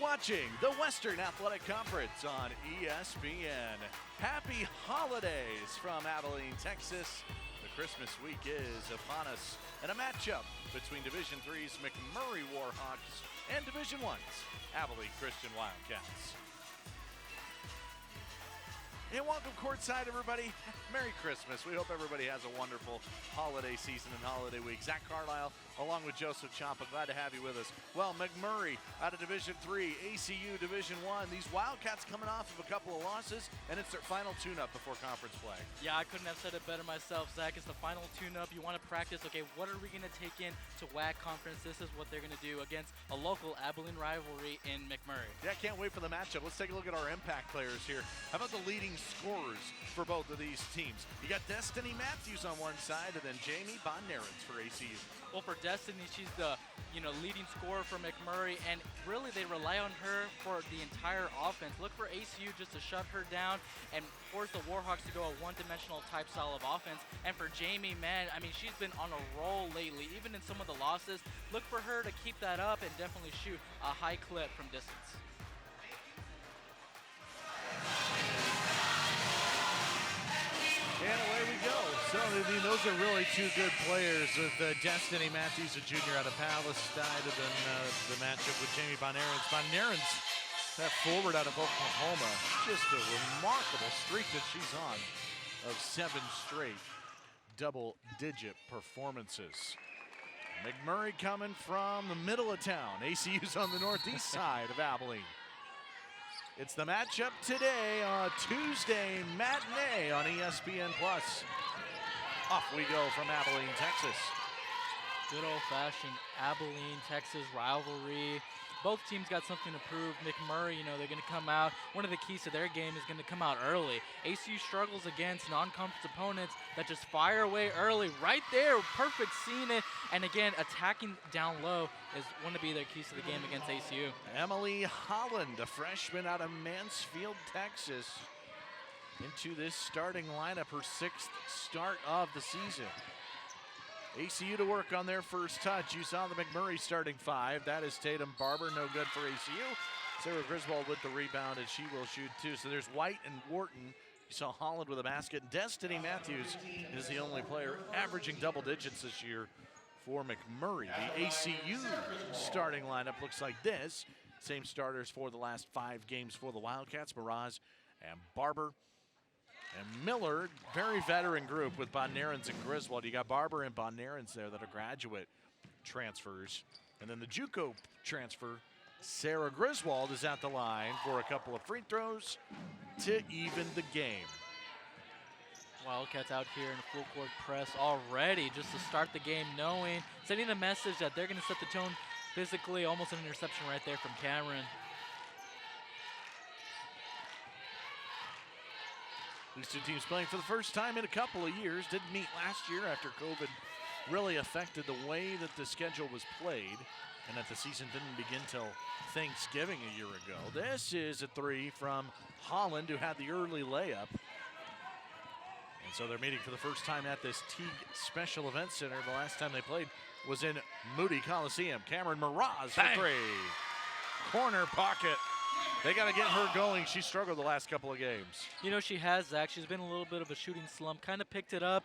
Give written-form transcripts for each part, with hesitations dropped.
watching the Western Athletic Conference on ESPN. Happy holidays from Abilene, Texas. The Christmas week is upon us, and a matchup between Division III's McMurray Warhawks and Division I's Abilene Christian Wildcats. And welcome courtside, everybody. Merry Christmas. We hope everybody has a wonderful holiday season and holiday week. Zach Carlisle, along with Joseph Champa, glad to have you with us. Well, McMurray out of Division III, ACU Division I. These Wildcats coming off of a couple of losses, and it's their final tune-up before conference play. Yeah, I couldn't have said it better myself, Zach. It's the final tune-up. You want to practice, okay, what are we going to take in to WAC conference? This is what they're going to do against a local Abilene rivalry in McMurray. Yeah, can't wait for the matchup. Let's take a look at our impact players here. How about the leading scorers for both of these teams? You got Destiny Matthews on one side, and then Jamie Bonnerens for ACU. Well, for Destiny, she's the leading scorer for McMurray, and really they rely on her for the entire offense. Look for ACU just to shut her down and force the Warhawks to go a one-dimensional type style of offense. And for Jamie, man, I mean, she's been on a roll lately, even in some of the losses. Look for her to keep that up and definitely shoot a high clip from distance. And away we go. So those are really two good players with Destiny Matthews, a junior out of Palestine, and then the matchup with Jamie Bonnerens. Bonnerens, that forward out of Oklahoma, just a remarkable streak that she's on of 7 straight double-digit performances. McMurray coming from the middle of town. ACU's on the northeast side of Abilene. It's the matchup today on Tuesday matinee on ESPN+. Off we go from Abilene, Texas. Good old-fashioned Abilene, Texas rivalry. Both teams got something to prove. McMurray, they're going to come out. One of the keys to their game is going to come out early. ACU struggles against non-conference opponents that just fire away early. Right there, perfect seeing it. And again, attacking down low is going to be their keys to the game against ACU. Emily Holland, a freshman out of Mansfield, Texas, into this starting lineup, her 6th start of the season. ACU to work on their first touch. You saw the McMurray starting 5. That is Tatum Barber, no good for ACU. Sarah Griswold with the rebound, and she will shoot 2. So there's White and Wharton. You saw Holland with a basket. Destiny Matthews is the only player averaging double digits this year for McMurray. The ACU starting lineup looks like this. Same starters for the last 5 games for the Wildcats. Miraz and Barber. And Miller, very veteran group with Bonnerens and Griswold. You got Barber and Bonnerens there that are graduate transfers. And then the JUCO transfer, Sarah Griswold, is at the line for a couple of free throws to even the game. Wildcats out here in full court press already just to start the game, sending a message that they're going to set the tone physically. Almost an interception right there from Cameron. These two teams playing for the first time in a couple of years. Didn't meet last year after COVID really affected the way that the schedule was played and that the season didn't begin till Thanksgiving a year ago. This is a 3 from Holland, who had the early layup. And so they're meeting for the first time at this Teague Special Events Center. The last time they played was in Moody Coliseum. Cameron Miraz for 3. Corner pocket. They got to get her going. She struggled the last couple of games. She has, Zach. She's been a little bit of a shooting slump. Kind of picked it up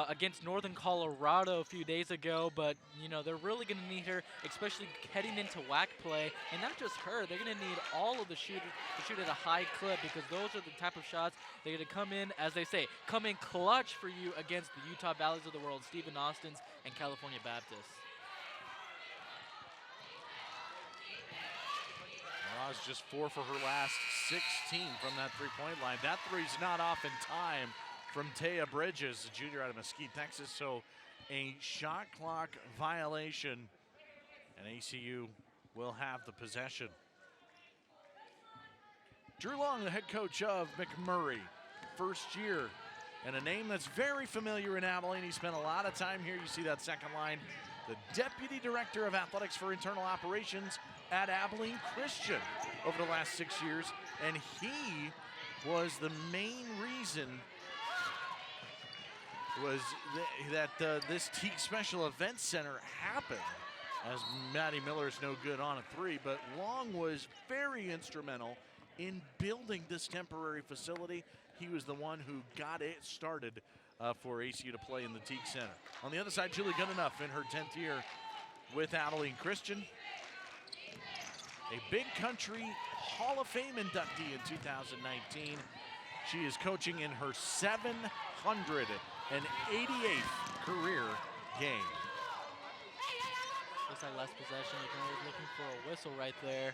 against Northern Colorado a few days ago, but, they're really going to need her, especially heading into WAC play. And not just her. They're going to need all of the shooters to shoot at a high clip, because those are the type of shots they're going to come in, as they say, come in clutch for you against the Utah Valleys of the world, Stephen Austins and California Baptist. Miraz just 4 for her last 16 from that three-point line. That three's not off in time from Taya Bridges, a junior out of Mesquite, Texas. So a shot clock violation, and ACU will have the possession. Drew Long, the head coach of McMurray, first year, and a name that's very familiar in Abilene. He spent a lot of time here. You see that second line. The Deputy Director of Athletics for Internal Operations at Abilene Christian over the last 6 years, and he was the main reason was that this Teague Special Events Center happened as Maddie Miller is no good on a three, but Long was very instrumental in building this temporary facility. He was the one who got it started for ACU to play in the Teague Center. On the other side, Julie Goodenough in her 10th year with Abilene Christian. A Big Country Hall of Fame inductee in 2019. She is coaching in her 788th career game. Looks like last possession. You can always looking for a whistle right there.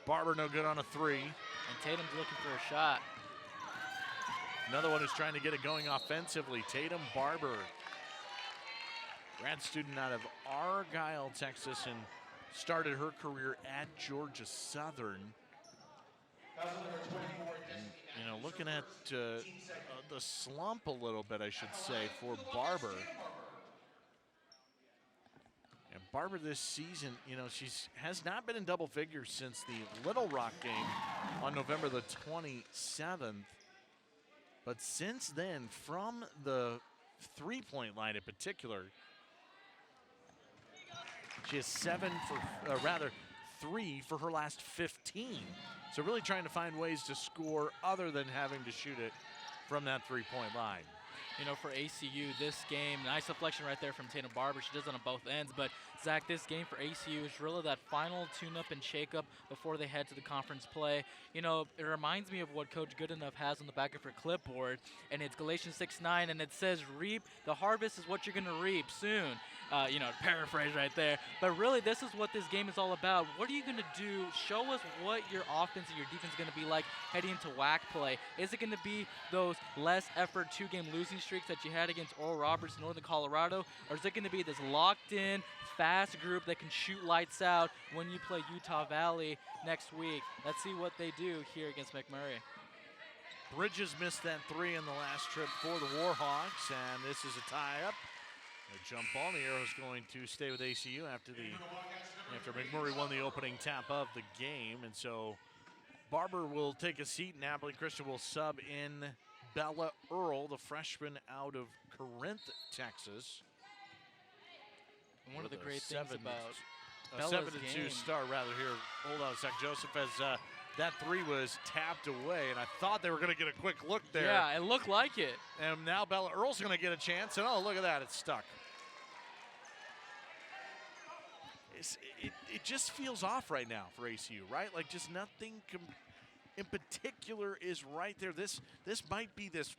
Barber no good on a three. And Tatum's looking for a shot. Another one who's trying to get it going offensively, Tatum Barber. Grad student out of Argyle, Texas, and started her career at Georgia Southern. And, looking at the slump a little bit, I should say, for Barber. And Barber this season, she has not been in double figures since the Little Rock game on November the 27th. But since then, from the three-point line in particular, she has three for her last 15. So really trying to find ways to score other than having to shoot it from that three-point line. For ACU, this game, nice deflection right there from Tatum Barber. She does it on both ends. But, Zach, this game for ACU is really that final tune-up and shake-up before they head to the conference play. It reminds me of what Coach Goodenough has on the back of her clipboard, and it's Galatians 6:9, and it says, reap, the harvest is what you're going to reap soon. Paraphrase right there. But really, this is what this game is all about. What are you going to do? Show us what your offense and your defense is going to be like heading into WAC play. Is it going to be those less effort two-game losing streaks that you had against Oral Roberts, Northern Colorado? Or is it going to be this locked-in, fast group that can shoot lights out when you play Utah Valley next week? Let's see what they do here against McMurray. Bridges missed that three in the last trip for the Warhawks, and this is a tie-up. A jump ball, the arrow's going to stay with ACU after McMurray won the opening tap of the game. And so Barber will take a seat, and Abilene Christian will sub in Bella Earl, the freshman out of Corinth, Texas. One of the great things about Bella's 7-2 game. Start rather here. Hold on a sec, Joseph, as that three was tapped away, and I thought they were going to get a quick look there. Yeah, it looked like it. And now Bella Earl's going to get a chance, and oh, look at that, it's stuck. It just feels off right now for ACU, right? Like just nothing in particular is right there. This might be this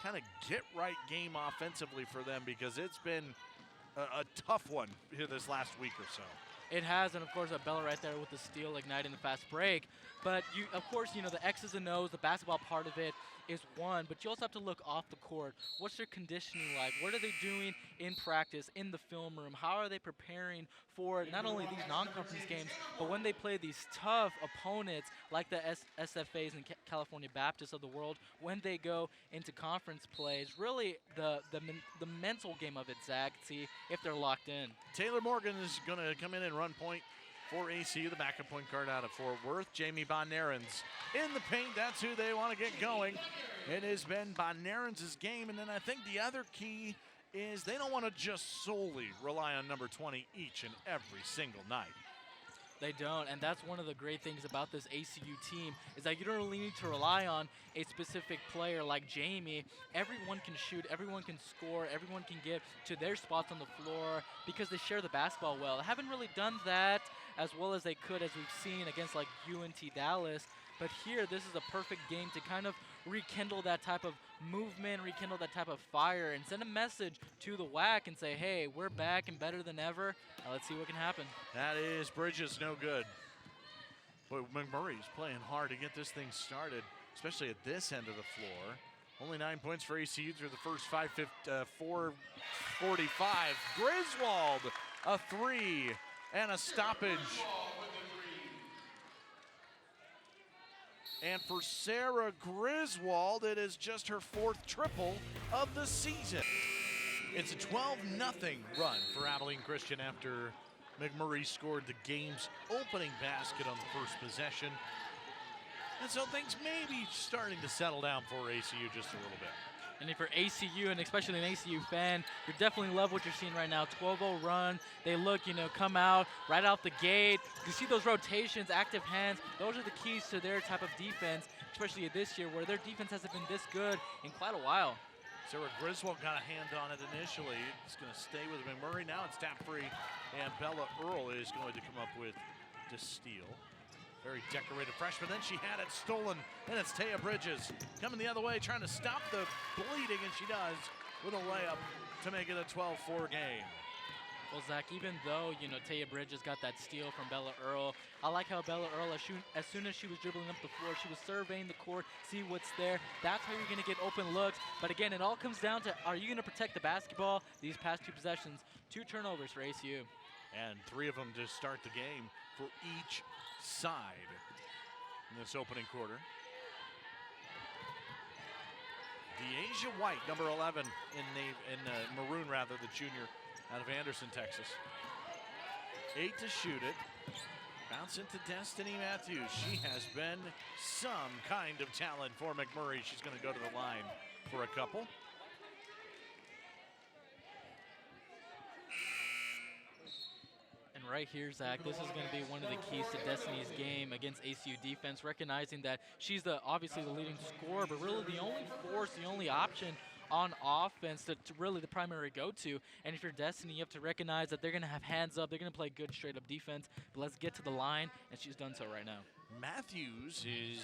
kind of get-right game offensively for them, because it's been a tough one here this last week or so. It has, and of course, Bella right there with the steal, igniting the fast break. But of course, the X's and O's, the basketball part of it is one, but you also have to look off the court. What's their conditioning like? What are they doing in practice, in the film room? How are they preparing for not only these non-conference games, but when they play these tough opponents like the SFAs and California Baptists of the world, when they go into conference plays? Really the mental game of it, Zach, see if they're locked in. Taylor Morgan is going to come in and run point for ACU, the backup point guard out of Fort Worth. Jamie Bonarens in the paint. That's who they want to get going. It has been Bonarens' game. And then I think the other key is they don't want to just solely rely on number 20 each and every single night. They don't, and that's one of the great things about this ACU team is that you don't really need to rely on a specific player like Jamie. Everyone can shoot, everyone can score, everyone can get to their spots on the floor because they share the basketball well. They haven't really done that as well as they could, as we've seen against like UNT Dallas. But here, this is a perfect game to kind of rekindle that type of movement, rekindle that type of fire, and send a message to the WAC and say, hey, we're back and better than ever. Now let's see what can happen. That is Bridges, no good. But McMurray's playing hard to get this thing started, especially at this end of the floor. Only 9 points for ACU through the first 4:45. Griswold, a three, and a stoppage. And for Sarah Griswold, it is just her fourth triple of the season. It's a 12-0 run for Abilene Christian after McMurray scored the game's opening basket on the first possession. And so things may be starting to settle down for ACU just a little bit. And if you're ACU, and especially an ACU fan, you definitely love what you're seeing right now. 12-0 run. They look, come out right out the gate. You see those rotations, active hands. Those are the keys to their type of defense, especially this year where their defense hasn't been this good in quite a while. Sarah Griswold got a hand on it initially. It's going to stay with McMurray. Now it's tap free, and Bella Earl is going to come up with the steal. Very decorated freshman. Then she had it stolen, and it's Taya Bridges coming the other way, trying to stop the bleeding, and she does with a layup to make it a 12-4 game. Well, Zach, even though, Taya Bridges got that steal from Bella Earl, I like how Bella Earl, as soon as she was dribbling up the floor, she was surveying the court, see what's there. That's how you're going to get open looks. But again, it all comes down to, are you going to protect the basketball? These past 2 possessions, 2 turnovers for ACU. And 3 of them to start the game for each side in this opening quarter. DeAsia White, number 11 in maroon, the junior out of Anderson, Texas. 8 to shoot it. Bounce into Destiny Matthews. She has been some kind of talent for McMurray. She's going to go to the line for a couple. Right here, Zach, this is going to be one of the keys to Destiny's game against ACU defense, recognizing that she's obviously the leading scorer, but really the only force, the only option on offense to really the primary go-to. And if you're Destiny, you have to recognize that they're going to have hands up. They're going to play good straight-up defense. But let's get to the line, and she's done so right now. Matthews is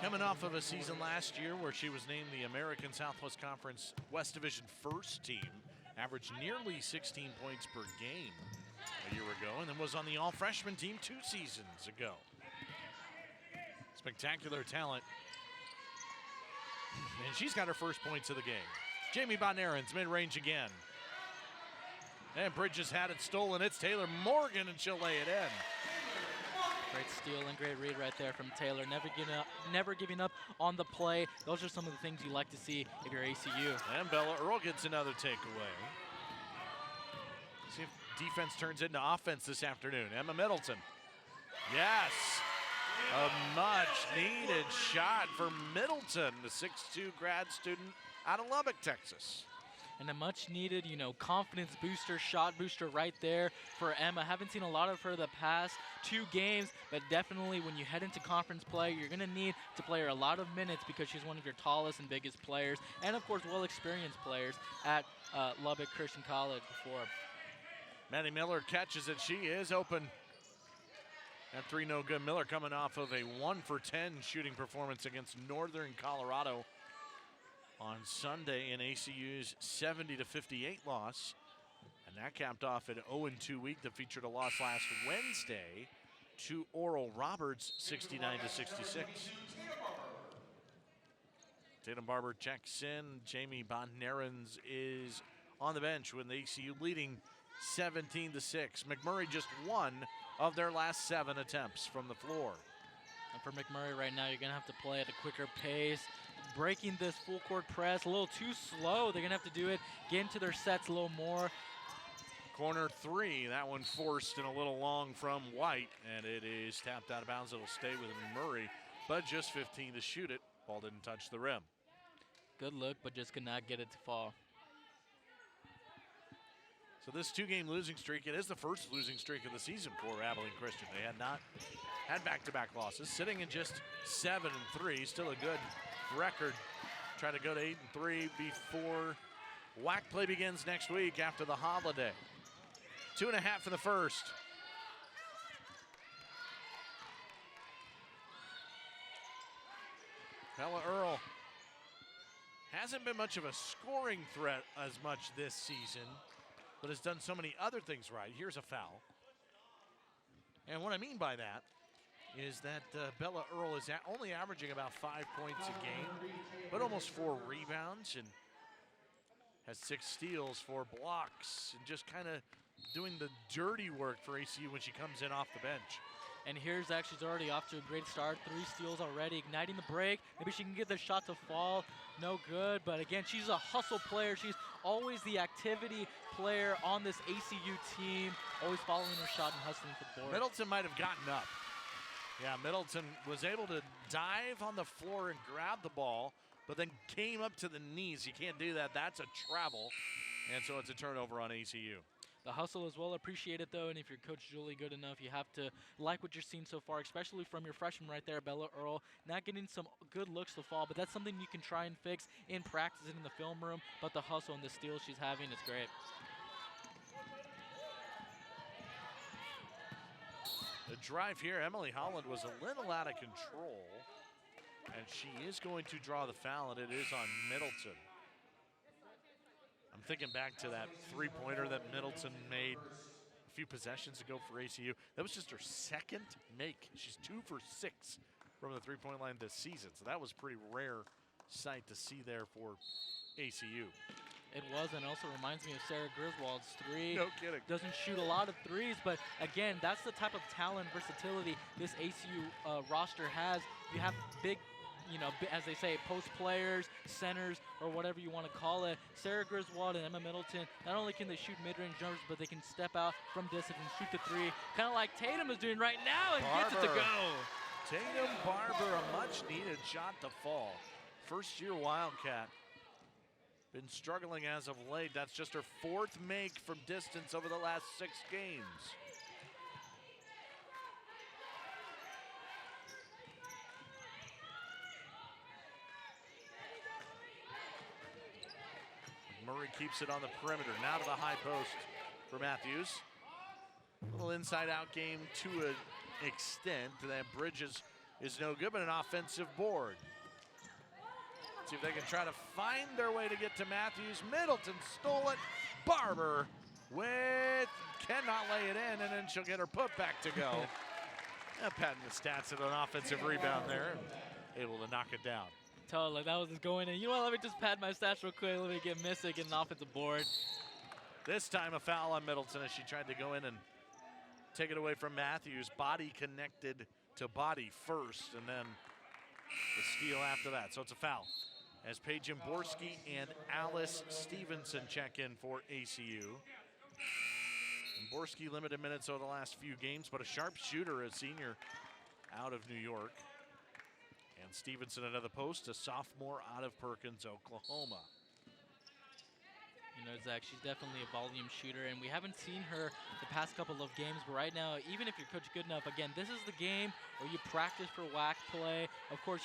coming off of a season last year where she was named the American Southwest Conference West Division first team, averaged nearly 16 points per game a year ago, and then was on the all-freshman team 2 seasons ago. Spectacular talent. And she's got her first points of the game. Jamie Bonnerins, mid-range again. And Bridges had it stolen. It's Taylor Morgan, and she'll lay it in. Great steal and great read right there from Taylor. Never giving up on the play. Those are some of the things you like to see if you're ACU. And Bella Earl gets another takeaway. See if defense turns into offense this afternoon. Emma Middleton. Yes. A much-needed shot for Middleton, the 6'2" grad student out of Lubbock, Texas. And a much-needed, confidence booster, shot booster right there for Emma. Haven't seen a lot of her the past 2 games, but definitely when you head into conference play, you're going to need to play her a lot of minutes because she's one of your tallest and biggest players, and of course, well-experienced players at Lubbock Christian College before. Maddie Miller catches it. She is open. That 3 no good. Miller coming off of a 1 for 10 shooting performance against Northern Colorado on Sunday in ACU's 70-58 loss. And that capped off an 0-2 week that featured a loss last Wednesday to Oral Roberts, 69-66. Tatum Barber checks in. Jamie Bonnerins is on the bench with the ACU leading 17-6. McMurray just 1 of their last 7 attempts from the floor. And for McMurray right now, you're going to have to play at a quicker pace. Breaking this full court press a little too slow. They're going to have to do it, get into their sets a little more. Corner 3, that one forced and a little long from White, and it is tapped out of bounds. It'll stay with McMurray, but just 15 to shoot it. Ball didn't touch the rim. Good look, but just could not get it to fall. So this 2-game losing streak, it is the first losing streak of the season for Abilene Christian. They had not had back-to-back losses, sitting in just 7-3, still a good record. Try to go to 8-3 before WAC play begins next week after the holiday. 2.5 in the first. Bella Earl hasn't been much of a scoring threat as much this season, but has done so many other things right. Here's a foul. And what I mean by that is that Bella Earl is only averaging about 5 points a game, but almost 4 rebounds and has 6 steals, 4 blocks, and just kind of doing the dirty work for ACU when she comes in off the bench. And here's Zach, she's already off to a great start. 3 steals already, igniting the break. Maybe she can get the shot to fall. No good, but again, she's a hustle player. She's always the activity player on this ACU team, always following her shot and hustling for the board. Middleton might have gotten up. Yeah, Middleton was able to dive on the floor and grab the ball, but then came up to the knees. You can't do that. That's a travel. And so it's a turnover on ACU. The hustle is well appreciated, though, and if you're Coach Julie good enough, you have to like what you're seeing so far, especially from your freshman right there, Bella Earl. Not getting some good looks to fall, but that's something you can try and fix in practice and in the film room. But the hustle and the steal she's having is great. The drive here, Emily Holland was a little out of control, and she is going to draw the foul, and it is on Middleton. I'm thinking back to that three-pointer that Middleton made a few possessions ago for ACU. That was just her second make. She's 2 for 6 from the three-point line this season, so that was a pretty rare sight to see there for ACU. It was, and also reminds me of Sarah Griswold's three. No kidding. Doesn't shoot a lot of threes, but again, that's the type of talent, versatility this ACU roster has. You have big, as they say, post players, centers, or whatever you want to call it. Sarah Griswold and Emma Middleton, not only can they shoot mid-range jumpers, but they can step out from distance and shoot the three, kind of like Tatum is doing right now, and gets it to go. Tatum Barber, a much-needed shot to fall. First-year Wildcat. Been struggling as of late. That's just her 4th make from distance over the last 6 games. Murray keeps it on the perimeter. Now to the high post for Matthews. A little inside-out game to an extent. That Bridges is no good, but an offensive board. See if they can try to find their way to get to Matthews. Middleton stole it. Barber cannot lay it in, and then she'll get her putback to go. Patting the stats at an offensive rebound there, able to knock it down. Totally, that was just going in. You know what, let me just pad my stats real quick. Let me get Missy, get an offensive board. This time a foul on Middleton as she tried to go in and take it away from Matthews. Body connected to body first, and then the steal after that. So it's a foul, as Paige Borski and Alice Stevenson check in for ACU. Borski limited minutes over the last few games, but a sharp shooter, a senior out of New York. And Stevenson another post, a sophomore out of Perkins, Oklahoma. Zach, she's definitely a volume shooter, and we haven't seen her the past couple of games, but right now, even if you're coach good enough, again, this is the game where you practice for WAC play. Of course,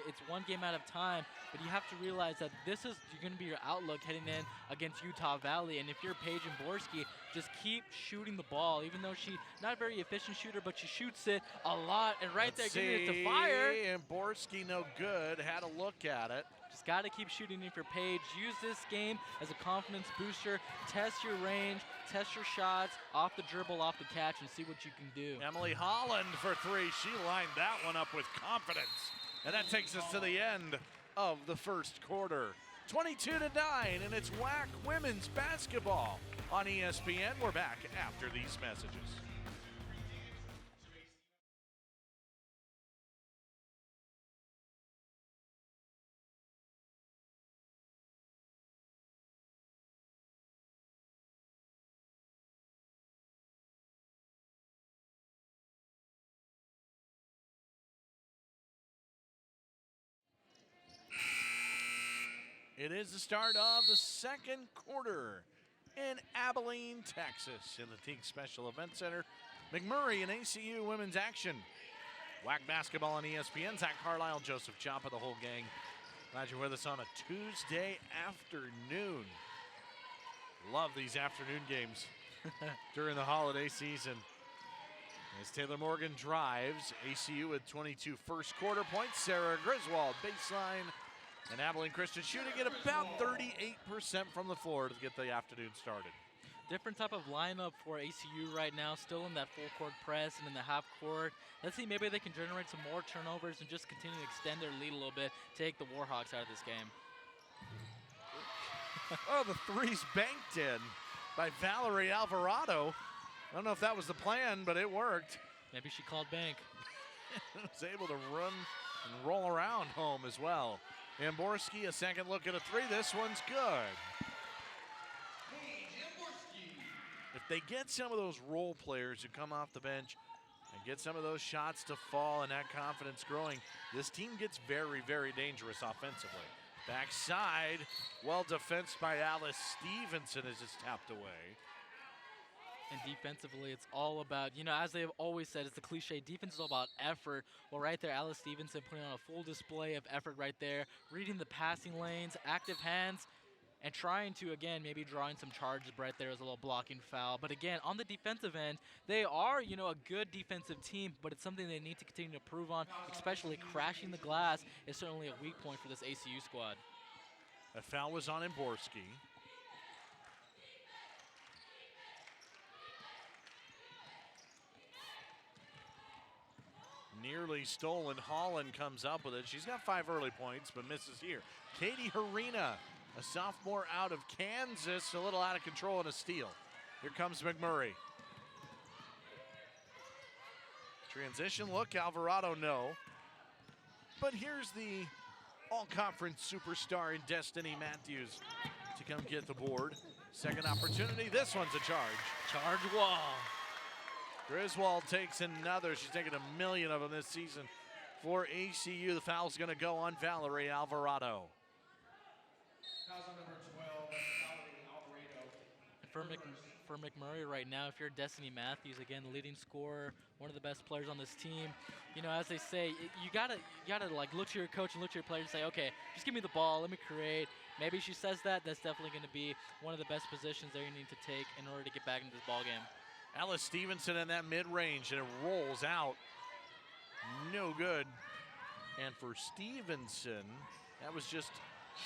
it's one game at a time, but you have to realize that this is going to be your outlook heading in against Utah Valley, and if you're Paige Borski, just keep shooting the ball, even though she's not a very efficient shooter, but she shoots it a lot, and right there, getting it to fire. And Borski no good, had a look at it. Just got to keep shooting if you're Paige. Use this game as a confidence booster. Test your range, test your shots, off the dribble, off the catch, and see what you can do. Emily Holland for 3. She lined that one up with confidence. And that takes us to the end of the first quarter. 22-9, and it's WAC women's basketball on ESPN. We're back after these messages. It is the start of the second quarter in Abilene, Texas, in the Teague Special Event Center. McMurray and ACU women's action. WAC basketball on ESPN. Zach Carlisle, Joseph Chapa, the whole gang. Glad you're with us on a Tuesday afternoon. Love these afternoon games during the holiday season. As Taylor Morgan drives, ACU with 22 first quarter points. Sarah Griswold, baseline. And Abilene Christian shooting at about 38% from the floor to get the afternoon started. Different type of lineup for ACU right now, still in that full court press and in the half court. Let's see, maybe they can generate some more turnovers and just continue to extend their lead a little bit, take the Warhawks out of this game. Oh, the three's banked in by Valerie Alvarado. I don't know if that was the plan, but it worked. Maybe she called bank. Was able to run and roll around home as well. And Borski, a second look at a 3. This one's good. If they get some of those role players who come off the bench and get some of those shots to fall and that confidence growing, this team gets very, very dangerous offensively. Backside, well defensed by Alice Stevenson as it's tapped away. And defensively, it's all about, as they've always said, it's the cliche, defense is all about effort. Well, right there, Alice Stevenson putting on a full display of effort right there, reading the passing lanes, active hands, and trying to, again, maybe drawing some charges right there as a little blocking foul. But again, on the defensive end, they are, a good defensive team, but it's something they need to continue to improve on, especially crashing the glass is certainly a weak point for this ACU squad. That foul was on Emborski. Nearly stolen. Holland comes up with it. She's got 5 early points, but misses here. Katie Harina, a sophomore out of Kansas, a little out of control and a steal. Here comes McMurray. Transition look, Alvarado, no. But here's the all-conference superstar in Destiny Matthews to come get the board. Second opportunity, this one's a charge. Charge wall. Griswold takes another. She's taken 1 million of them this season for ACU. The foul's going to go on Valerie Alvarado. Foul's on number 12, Valerie Alvarado. For McMurray right now, if you're Destiny Matthews, again, the leading scorer, one of the best players on this team, as they say, you gotta like look to your coach and look to your players and say, okay, just give me the ball, let me create. Maybe she says that. That's definitely going to be one of the best positions that you need to take in order to get back into this ball game. Alice Stevenson in that mid-range, and it rolls out. No good. And for Stevenson, that was just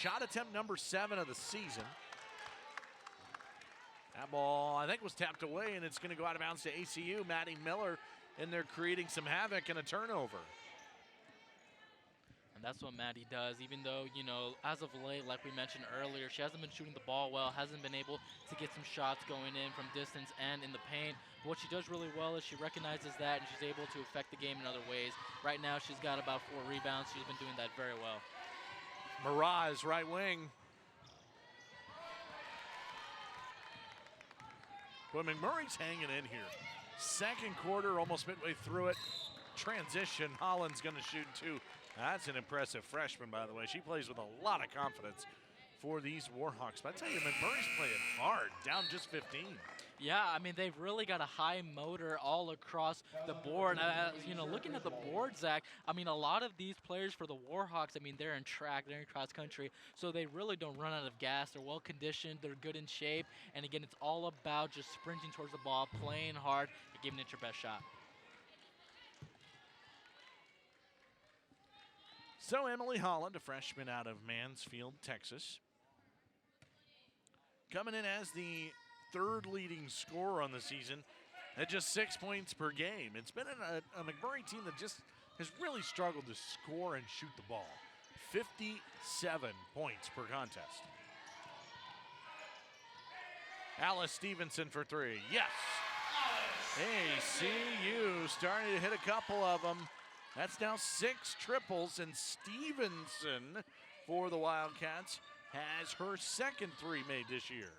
shot attempt number 7 of the season. That ball, I think, was tapped away, and it's going to go out of bounds to ACU. Maddie Miller in there creating some havoc and a turnover. And that's what Maddie does, even though, as of late, like we mentioned earlier, she hasn't been shooting the ball well, hasn't been able to get some shots going in from distance and in the paint. But what she does really well is she recognizes that, and she's able to affect the game in other ways. Right now, she's got about 4 rebounds. She's been doing that very well. Miraz, right wing. But McMurray's hanging in here. Second quarter, almost midway through it. Transition, Holland's going to shoot 2. That's an impressive freshman, by the way. She plays with a lot of confidence for these Warhawks. But I tell you, McMurray's playing hard, down just 15. Yeah, I mean, they've really got a high motor all across the board. Looking at the board, Zach, I mean, a lot of these players for the Warhawks, I mean, they're in track, they're in cross country, so they really don't run out of gas. They're well conditioned, they're good in shape, and again, it's all about just sprinting towards the ball, playing hard, and giving it your best shot. So Emily Holland, a freshman out of Mansfield, Texas, coming in as the 3rd leading scorer on the season at just 6 points per game. It's been a McMurray team that just has really struggled to score and shoot the ball. 57 points per contest. Alice Stevenson for 3. Yes! ACU starting to hit a couple of them. That's now 6 triples, and Stevenson for the Wildcats has her 2nd 3 made this year.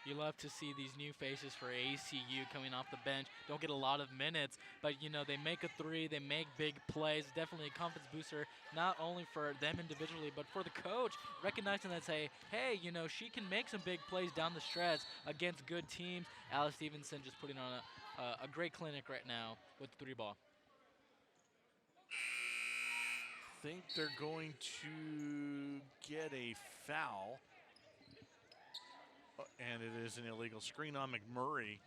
You love to see these new faces for ACU coming off the bench. Don't get a lot of minutes, but they make a 3, they make big plays. Definitely a confidence booster, not only for them individually, but for the coach, recognizing that, say, hey, she can make some big plays down the stretch against good teams. Alice Stevenson just putting on a great clinic right now with the 3 ball. I think they're going to get a foul. And it is an illegal screen on McMurray.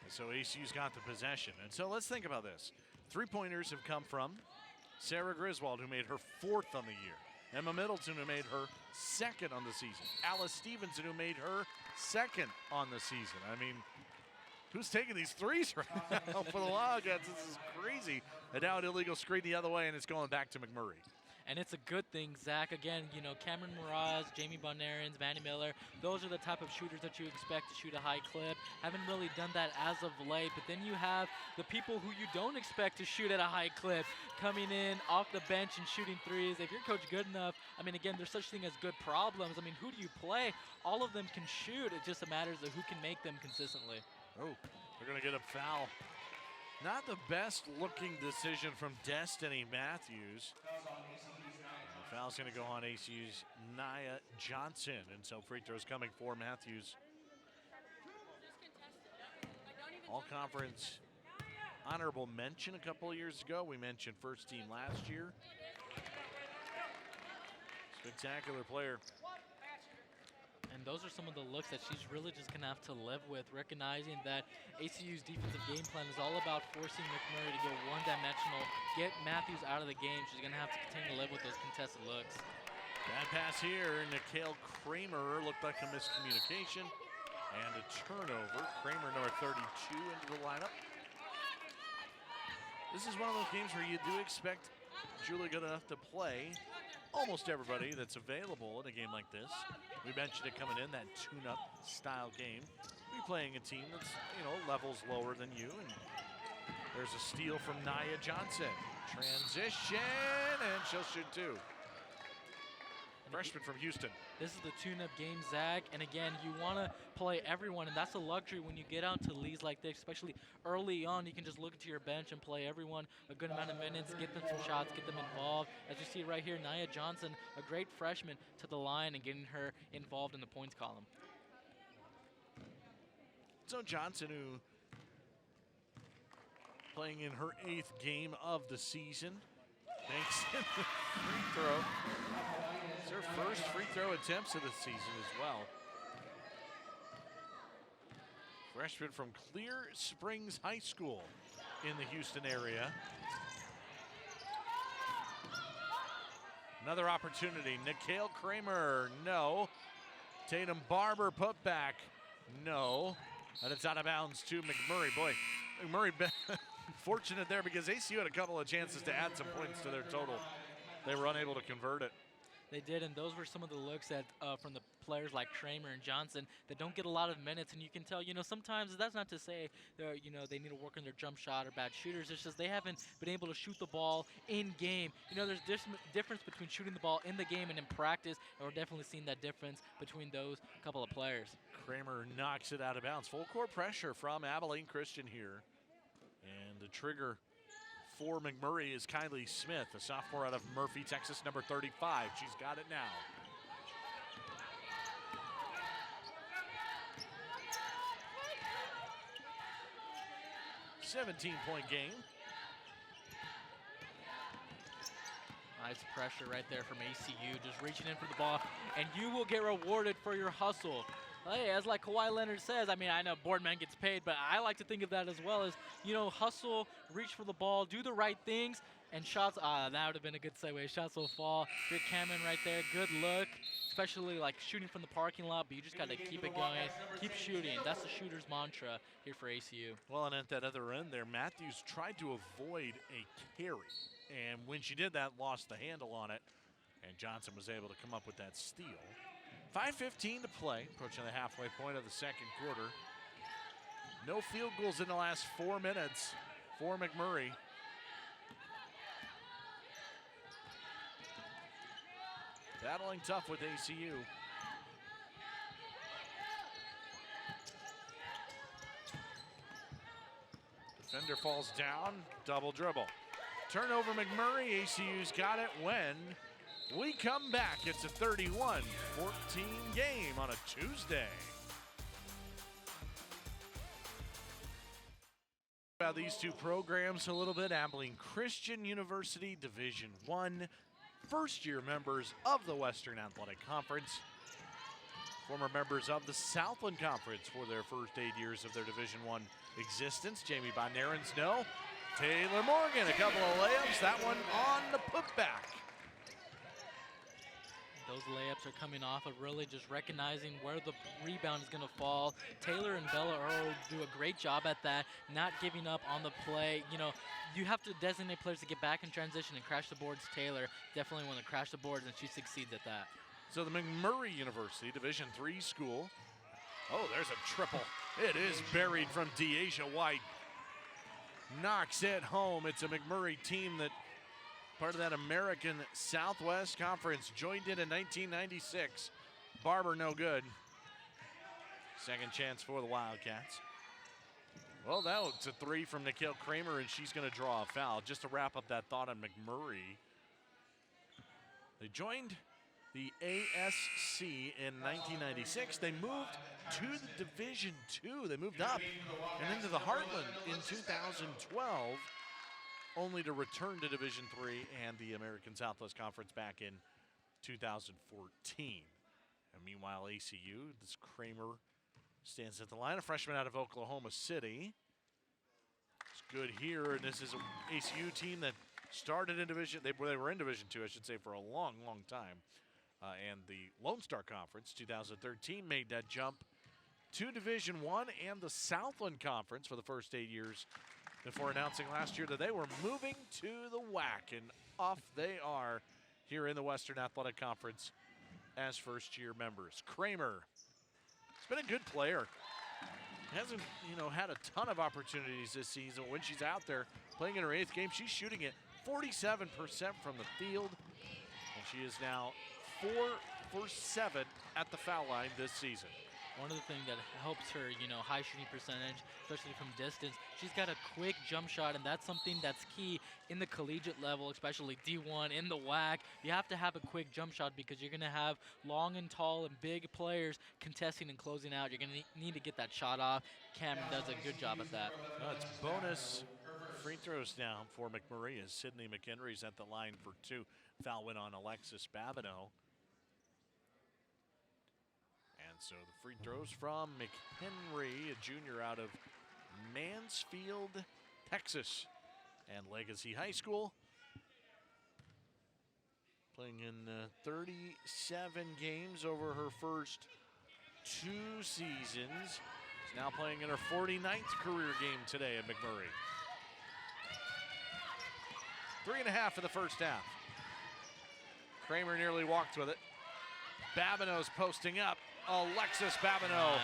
And so ACU's got the possession. And so let's think about this. 3-pointers have come from Sarah Griswold, who made her 4th on the year. Emma Middleton, who made her 2nd on the season. Alice Stevenson, who made her 2nd on the season. I mean, who's taking these threes right now for the Wildcats? This is crazy. And now an illegal screen the other way, and it's going back to McMurray. And it's a good thing, Zach. Again, Cameron Miraz, Jamie Bonarins, Manny Miller, those are the type of shooters that you expect to shoot a high clip. Haven't really done that as of late, but then you have the people who you don't expect to shoot at a high clip coming in off the bench and shooting threes. If your coach good enough, I mean, again, there's such thing as good problems. I mean, who do you play? All of them can shoot. It just matters of who can make them consistently. Oh, they're going to get a foul. Not the best looking decision from Destiny Matthews. The foul's going to go on ACU's Nia Johnson, and so free throws coming for Matthews. All conference honorable mention a couple of years ago. We mentioned first team last year. Spectacular player. And those are some of the looks that she's really just going to have to live with, recognizing that ACU's defensive game plan is all about forcing McMurray to go one-dimensional, get Matthews out of the game. She's going to have to continue to live with those contested looks. Bad pass here. Nikhail Kramer looked like a miscommunication. And a turnover. Kramer, number 32, into the lineup. This is one of those games where you do expect Julie Goodenough to play almost everybody that's available in a game like this. We mentioned it coming in, that tune-up style game. You're playing a team that's, levels lower than you. And there's a steal from Nia Johnson. Transition, and she'll shoot two. Freshman from Houston. This is the tune-up game, Zach, and again, you want to play everyone, and that's a luxury when you get out to leagues like this, especially early on. You can just look into your bench and play everyone a good amount of minutes, get them some shots, get them involved. As you see right here, Nia Johnson, a great freshman, to the line and getting her involved in the points column. So Johnson, who playing in her 8th game of the season, makes the free throw. It's her first free throw attempts of the season as well. Freshman from Clear Springs High School in the Houston area. Another opportunity. Nikhail Kramer, no. Tatum Barber put back, no. And it's out of bounds to McMurray. Boy, McMurray fortunate there because ACU had a couple of chances to add some points to their total. They were unable to convert it. They did, and those were some of the looks that from the players like Kramer and Johnson that don't get a lot of minutes, and you can tell, sometimes that's not to say they need to work on their jump shot or bad shooters. It's just they haven't been able to shoot the ball in game. There's difference between shooting the ball in the game and in practice, and we're definitely seeing that difference between those couple of players. Kramer knocks it out of bounds. Full court pressure from Abilene Christian here, and the trigger for McMurray is Kylie Smith, a sophomore out of Murphy, Texas, number 35. She's got it now. "17-point game. Nice pressure right there from ACU, just reaching in for the ball, and you will get rewarded for your hustle. Hey, as like Kawhi Leonard says, I know Boardman gets paid, but I like to think of that as well as, hustle, reach for the ball, do the right things, and shots. That would have been a good segue. Shots will fall. Good Cameron right there. Good look, especially like shooting from the parking lot, but you just got to keep it going, keep shooting. That's the shooter's mantra here for ACU. Well, and at that other end there, Matthews tried to avoid a carry, and when she did that, lost the handle on it, and Johnson was able to come up with that steal. 5:15 to play, approaching the halfway point of the second quarter. No field goals in the last 4 minutes for McMurray. Battling tough with ACU. Defender falls down, double dribble. Turnover McMurray, ACU's got it when we come back. It's a 31-14 game on a Tuesday. About these two programs a little bit. Abilene Christian University, Division I, first-year members of the Western Athletic Conference, former members of the Southland Conference for their first 8 years of their Division I existence. Jamie Bonarens, no. Taylor Morgan, a couple of layups. That one on the putback. Those layups are coming off of really just recognizing where the rebound is going to fall. Taylor and Bella Earl do a great job at that, not giving up on the play. You have to designate players to get back in transition and crash the boards. Taylor definitely want to crash the boards, and she succeeds at that. So the McMurray University Division III school. Oh, there's a triple. It is buried from Deasia White. Knocks it home. It's a McMurray team that part of that American Southwest Conference, joined it in 1996. Barber no good. Second chance for the Wildcats. Well, that was a three from Nikhil Kramer, and she's going to draw a foul. Just to wrap up that thought on McMurray, they joined the ASC in 1996. They moved to the Division II. They moved up and into the Heartland in 2012, only to return to Division III and the American Southwest Conference back in 2014. And meanwhile, ACU, this Kramer stands at the line, a freshman out of Oklahoma City. It's good here, and this is an ACU team that started in Division, they were in Division II, I should say, for a long, long time. And the Lone Star Conference, 2013, made that jump to Division I and the Southland Conference for the first 8 years before announcing last year that they were moving to the WAC, and off they are here in the Western Athletic Conference as first-year members. Kramer has been a good player. Hasn't, had a ton of opportunities this season. When she's out there playing in her 8th game, she's shooting it 47% from the field, and she is now 4 for 7 at the foul line this season. One of the things that helps her, high shooting percentage, especially from distance, she's got a quick jump shot, and that's something that's key in the collegiate level, especially D1, in the WAC. You have to have a quick jump shot because you're going to have long and tall and big players contesting and closing out. You're going to need to get that shot off. Cameron does a good job at that. It's bonus free throws now for McMurray as Sydney McHenry's at the line for 2. Foul went on Alexis Babineau. And so the free throws from McHenry, a junior out of Mansfield, Texas, and Legacy High School. Playing in 37 games over her first 2 seasons. She's now playing in her 49th career game today at McMurray. 3.5 for the first half. Kramer nearly walked with it. Babineau's posting up. Alexis Babineau, Nice.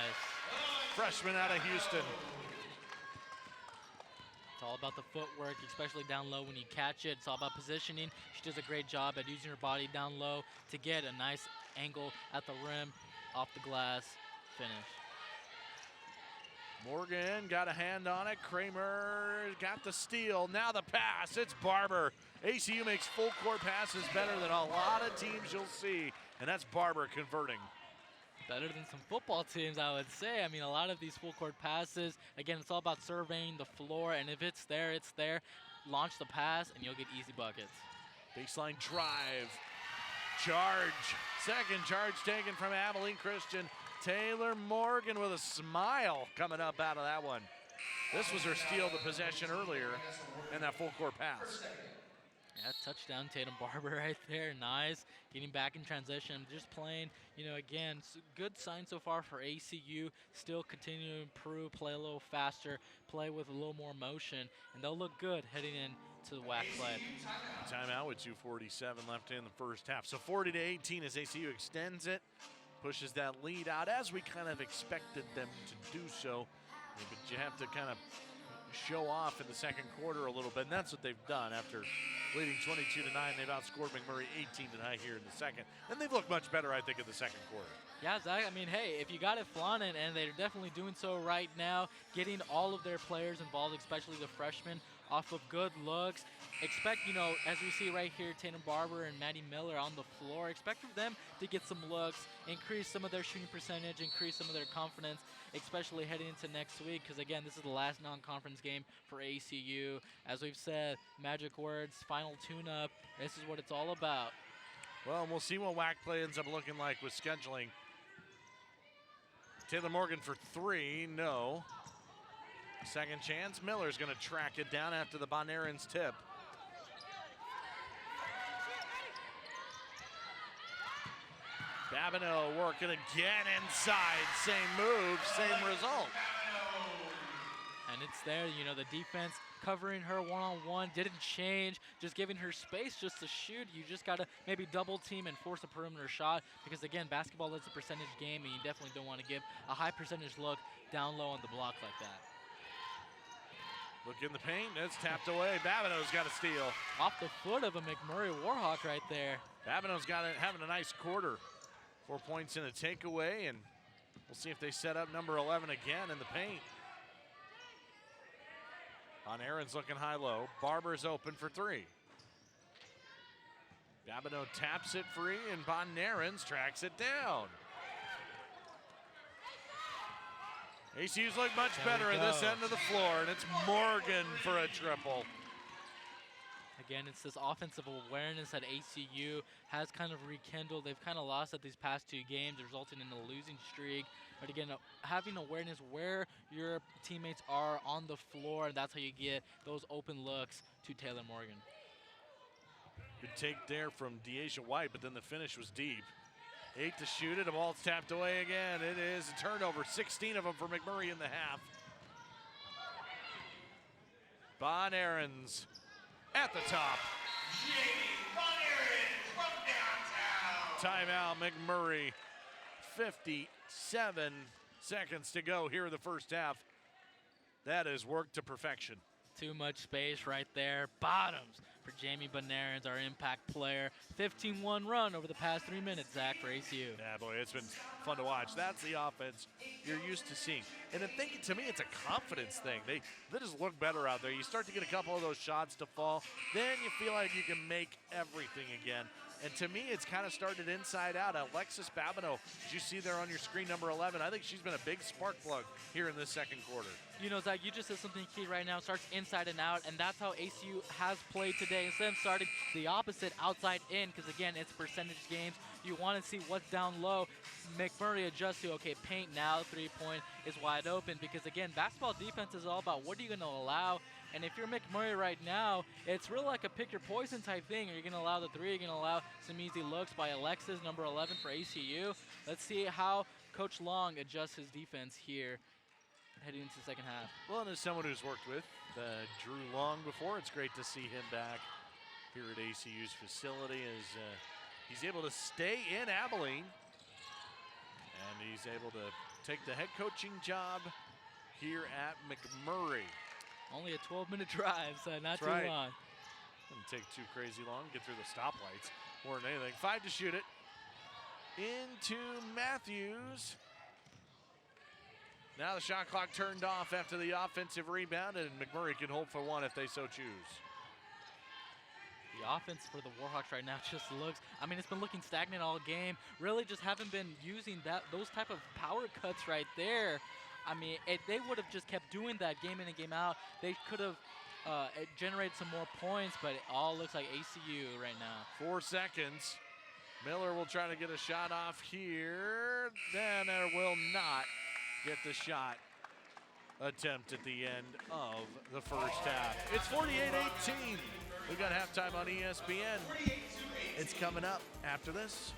freshman out of Houston. It's all about the footwork, especially down low when you catch it. It's all about positioning. She does a great job at using her body down low to get a nice angle at the rim, off the glass, finish. Morgan got a hand on it. Kramer got the steal. Now the pass. It's Barber. ACU makes full court passes better than a lot of teams you'll see, and that's Barber converting. Better than some football teams, I would say. I mean, a lot of these full court passes, again, it's all about surveying the floor, and if it's there, it's there. Launch the pass, and you'll get easy buckets. Baseline drive. Charge. Second charge taken from Abilene Christian. Taylor Morgan with a smile coming up out of that one. This was her steal of the possession earlier in that full court pass. Yeah, touchdown Tatum Barber right there. Nice. Getting back in transition. Just playing, again, good sign so far for ACU. Still continue to improve, play a little faster, play with a little more motion, and they'll look good heading into the WAC play. Timeout with 2:47 left in the first half. So 40-18 as ACU extends it, pushes that lead out as we kind of expected them to do so. But you have to kind of show off in the second quarter a little bit, and that's what they've done. After leading 22-9, they've outscored McMurray 18-9 here in the second, and they've looked much better, I think, in the second quarter. Yeah, Zach, I mean, hey, if you got it flaunted, and they're definitely doing so right now, getting all of their players involved, especially the freshmen, off of good looks. Expect, as we see right here, Tatum Barber and Maddie Miller on the floor, expect for them to get some looks, increase some of their shooting percentage, increase some of their confidence, especially heading into next week, because, again, this is the last non-conference game for ACU. As we've said, magic words, final tune-up, this is what it's all about. Well, we'll see what WAC play ends up looking like with scheduling. Taylor Morgan for 3, no. Second chance, Miller's going to track it down after the Bonarans tip. Babineau working again inside. Same move, same result. And it's there, the defense covering her one-on-one, didn't change, just giving her space just to shoot. You just got to maybe double team and force a perimeter shot because, again, basketball is a percentage game, and you definitely don't want to give a high percentage look down low on the block like that. Look in the paint, it's tapped away. Babineau's got a steal. Off the foot of a McMurray Warhawk right there. Babineau's got it, having a nice quarter. 4 points in a takeaway, and we'll see if they set up number 11 again in the paint. On Aaron's looking high-low. Barber's open for three. Babineau taps it free, and Von Aarons tracks it down. ACU's look much better at this end of the floor, and it's Morgan for a triple. Again, it's this offensive awareness that ACU has kind of rekindled. They've kind of lost at these past 2 games, resulting in a losing streak. But again, having awareness where your teammates are on the floor, and that's how you get those open looks to Taylor Morgan. Good take there from Deasia White, but then the finish was deep. 8 to shoot it, the ball's tapped away again. It is a turnover, 16 of them for McMurray in the half. Von Aarons at the top. Timeout, McMurray. 57 seconds to go here in the first half. That is work to perfection. Too much space right there. Bottoms for Jamie Bonarens, our impact player. 15-1 run over the past 3 minutes, Zach, for ACU. Yeah, boy, it's been fun to watch. That's the offense you're used to seeing. And I think, to me, it's a confidence thing. They just look better out there. You start to get a couple of those shots to fall, then you feel like you can make everything again. And to me, it's kind of started inside out. Alexis Babineau, as you see there on your screen, number 11, I think she's been a big spark plug here in this second quarter. You know, Zach, you just said something key right now. It starts inside and out, and that's how ACU has played today. Instead of starting the opposite, outside in, because, again, it's percentage games. You want to see what's down low. McMurray adjusts to, okay, paint now, three-point is wide open. Because, again, basketball defense is all about what are you going to allow. And if you're McMurray right now, it's really like a pick your poison type thing. Are you going to allow the three? Are you going to allow some easy looks by Alexis, number 11 for ACU? Let's see how Coach Long adjusts his defense here heading into the second half. Well, and as someone who's worked with Drew Long before, it's great to see him back here at ACU's facility as he's able to stay in Abilene. And he's able to take the head coaching job here at McMurray. Only a 12-minute drive, so not too long. Didn't take too crazy long. Get through the stoplights more than anything. 5 to shoot it. Into Matthews. Now the shot clock turned off after the offensive rebound, and McMurray can hold for one if they so choose. The offense for the Warhawks right now just looks, I mean, it's been looking stagnant all game. Really just haven't been using those type of power cuts right there. I mean, if they would have just kept doing that game in and game out, they could have generated some more points, but it all looks like ACU right now. 4 seconds. Miller will try to get a shot off here. Then there will not get the shot attempt at the end of the first half. It's 48-18. We got halftime on ESPN. It's coming up after this.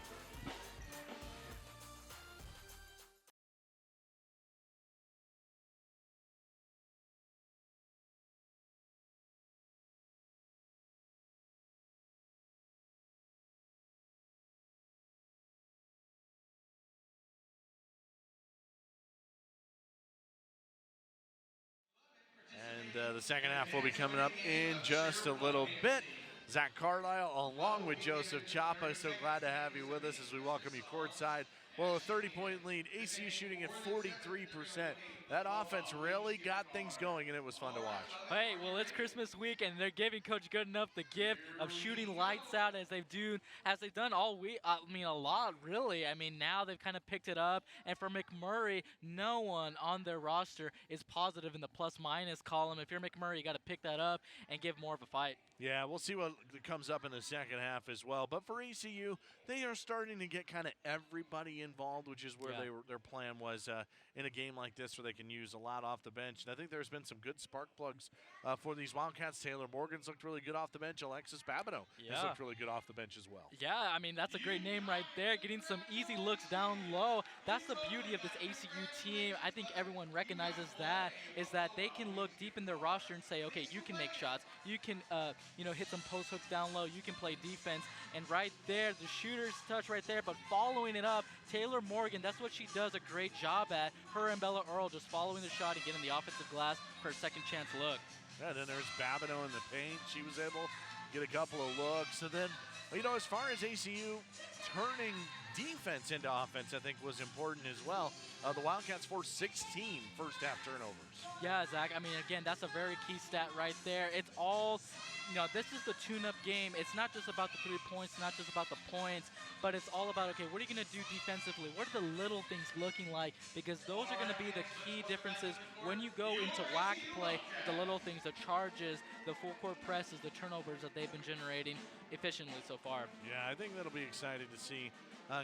And the second half will be coming up in just a little bit. Zach Carlisle along with Joseph Chapa. So glad to have you with us as we welcome you courtside. Well, a 30-point lead. ACU shooting at 43%. That offense really got things going, and it was fun to watch. Hey, well, it's Christmas week, and they're giving Coach Goodenough the gift of shooting lights out as they've done all week. I mean, a lot, really. I mean, now they've kind of picked it up. And for McMurray, no one on their roster is positive in the plus-minus column. If you're McMurray, you got to pick that up and give more of a fight. Yeah, we'll see what comes up in the second half as well. But for ECU, they are starting to get kind of everybody involved, which is where their plan was in a game like this where they can use a lot off the bench. And I think there's been some good spark plugs for these Wildcats. Taylor Morgan's looked really good off the bench. Alexis Babineau has looked really good off the bench as well. Yeah, I mean, that's a great name right there. Getting some easy looks down low. That's the beauty of this ACU team. I think everyone recognizes that, is that they can look deep in their roster and say, okay, you can make shots. You can, hit some post hooks down low. You can play defense. And right there, the shooter's touch right there, but following it up, Taylor Morgan, that's what she does a great job at. Her and Bella Earl just following the shot and getting the offensive glass for a second chance look. Yeah, then there's Babineau in the paint. She was able to get a couple of looks. And then, as far as ACU turning defense into offense, I think, was important as well. The Wildcats forced 16 first-half turnovers. Yeah, Zach, I mean, again, that's a very key stat right there. It's all, this is the tune-up game. It's not just about the 3 points, not just about the points, but it's all about, okay, what are you going to do defensively? What are the little things looking like? Because those are going to be the key differences when you go into WAC play, the little things, the charges, the full-court presses, the turnovers that they've been generating efficiently so far. Yeah, I think that'll be exciting to see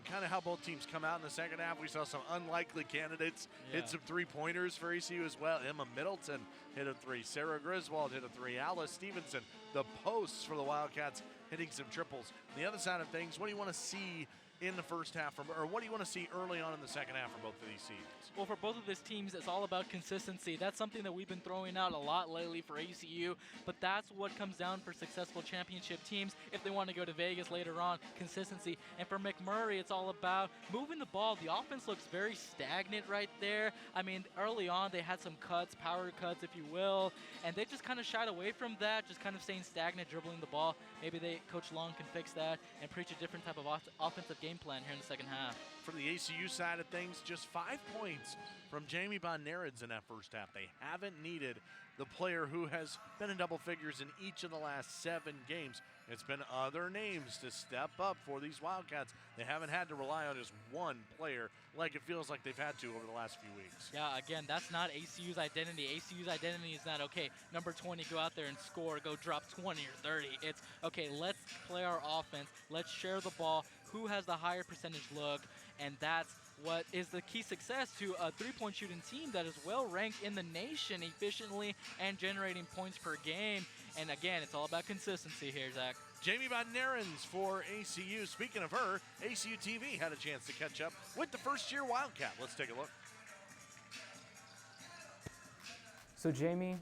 kind of how both teams come out in the second half. We saw some unlikely candidates hit some three-pointers for ACU as well. Emma Middleton hit a 3. Sarah Griswold hit a 3. Alice Stevenson, the posts for the Wildcats, hitting some triples. On the other side of things, what do you want to see in the first half, or what do you want to see early on in the second half for both of these teams? Well, for both of these teams, it's all about consistency. That's something that we've been throwing out a lot lately for ACU, but that's what comes down for successful championship teams if they want to go to Vegas later on, consistency. And for McMurray, it's all about moving the ball. The offense looks very stagnant right there. I mean, early on, they had some cuts, power cuts, if you will, and they just kind of shied away from that, just kind of staying stagnant, dribbling the ball. Maybe Coach Long can fix that and preach a different type of offensive game plan here in the second half. For the ACU side of things, just 5 points from Jamie Von Nerens in that first half. They haven't needed the player who has been in double figures in each of the last 7 games. It's been other names to step up for these Wildcats. They haven't had to rely on just one player like it feels like they've had to over the last few weeks. Yeah, again, that's not ACU's identity. ACU's identity is not, okay, number 20, go out there and score, go drop 20 or 30. It's, okay, let's play our offense. Let's share the ball. Who has the higher percentage look? And that's what is the key success to a three-point shooting team that is well ranked in the nation efficiently and generating points per game. And again, it's all about consistency here, Zach. Jamie Von Nerens for ACU. Speaking of her, ACUTV had a chance to catch up with the first-year Wildcat. Let's take a look. So Jamie,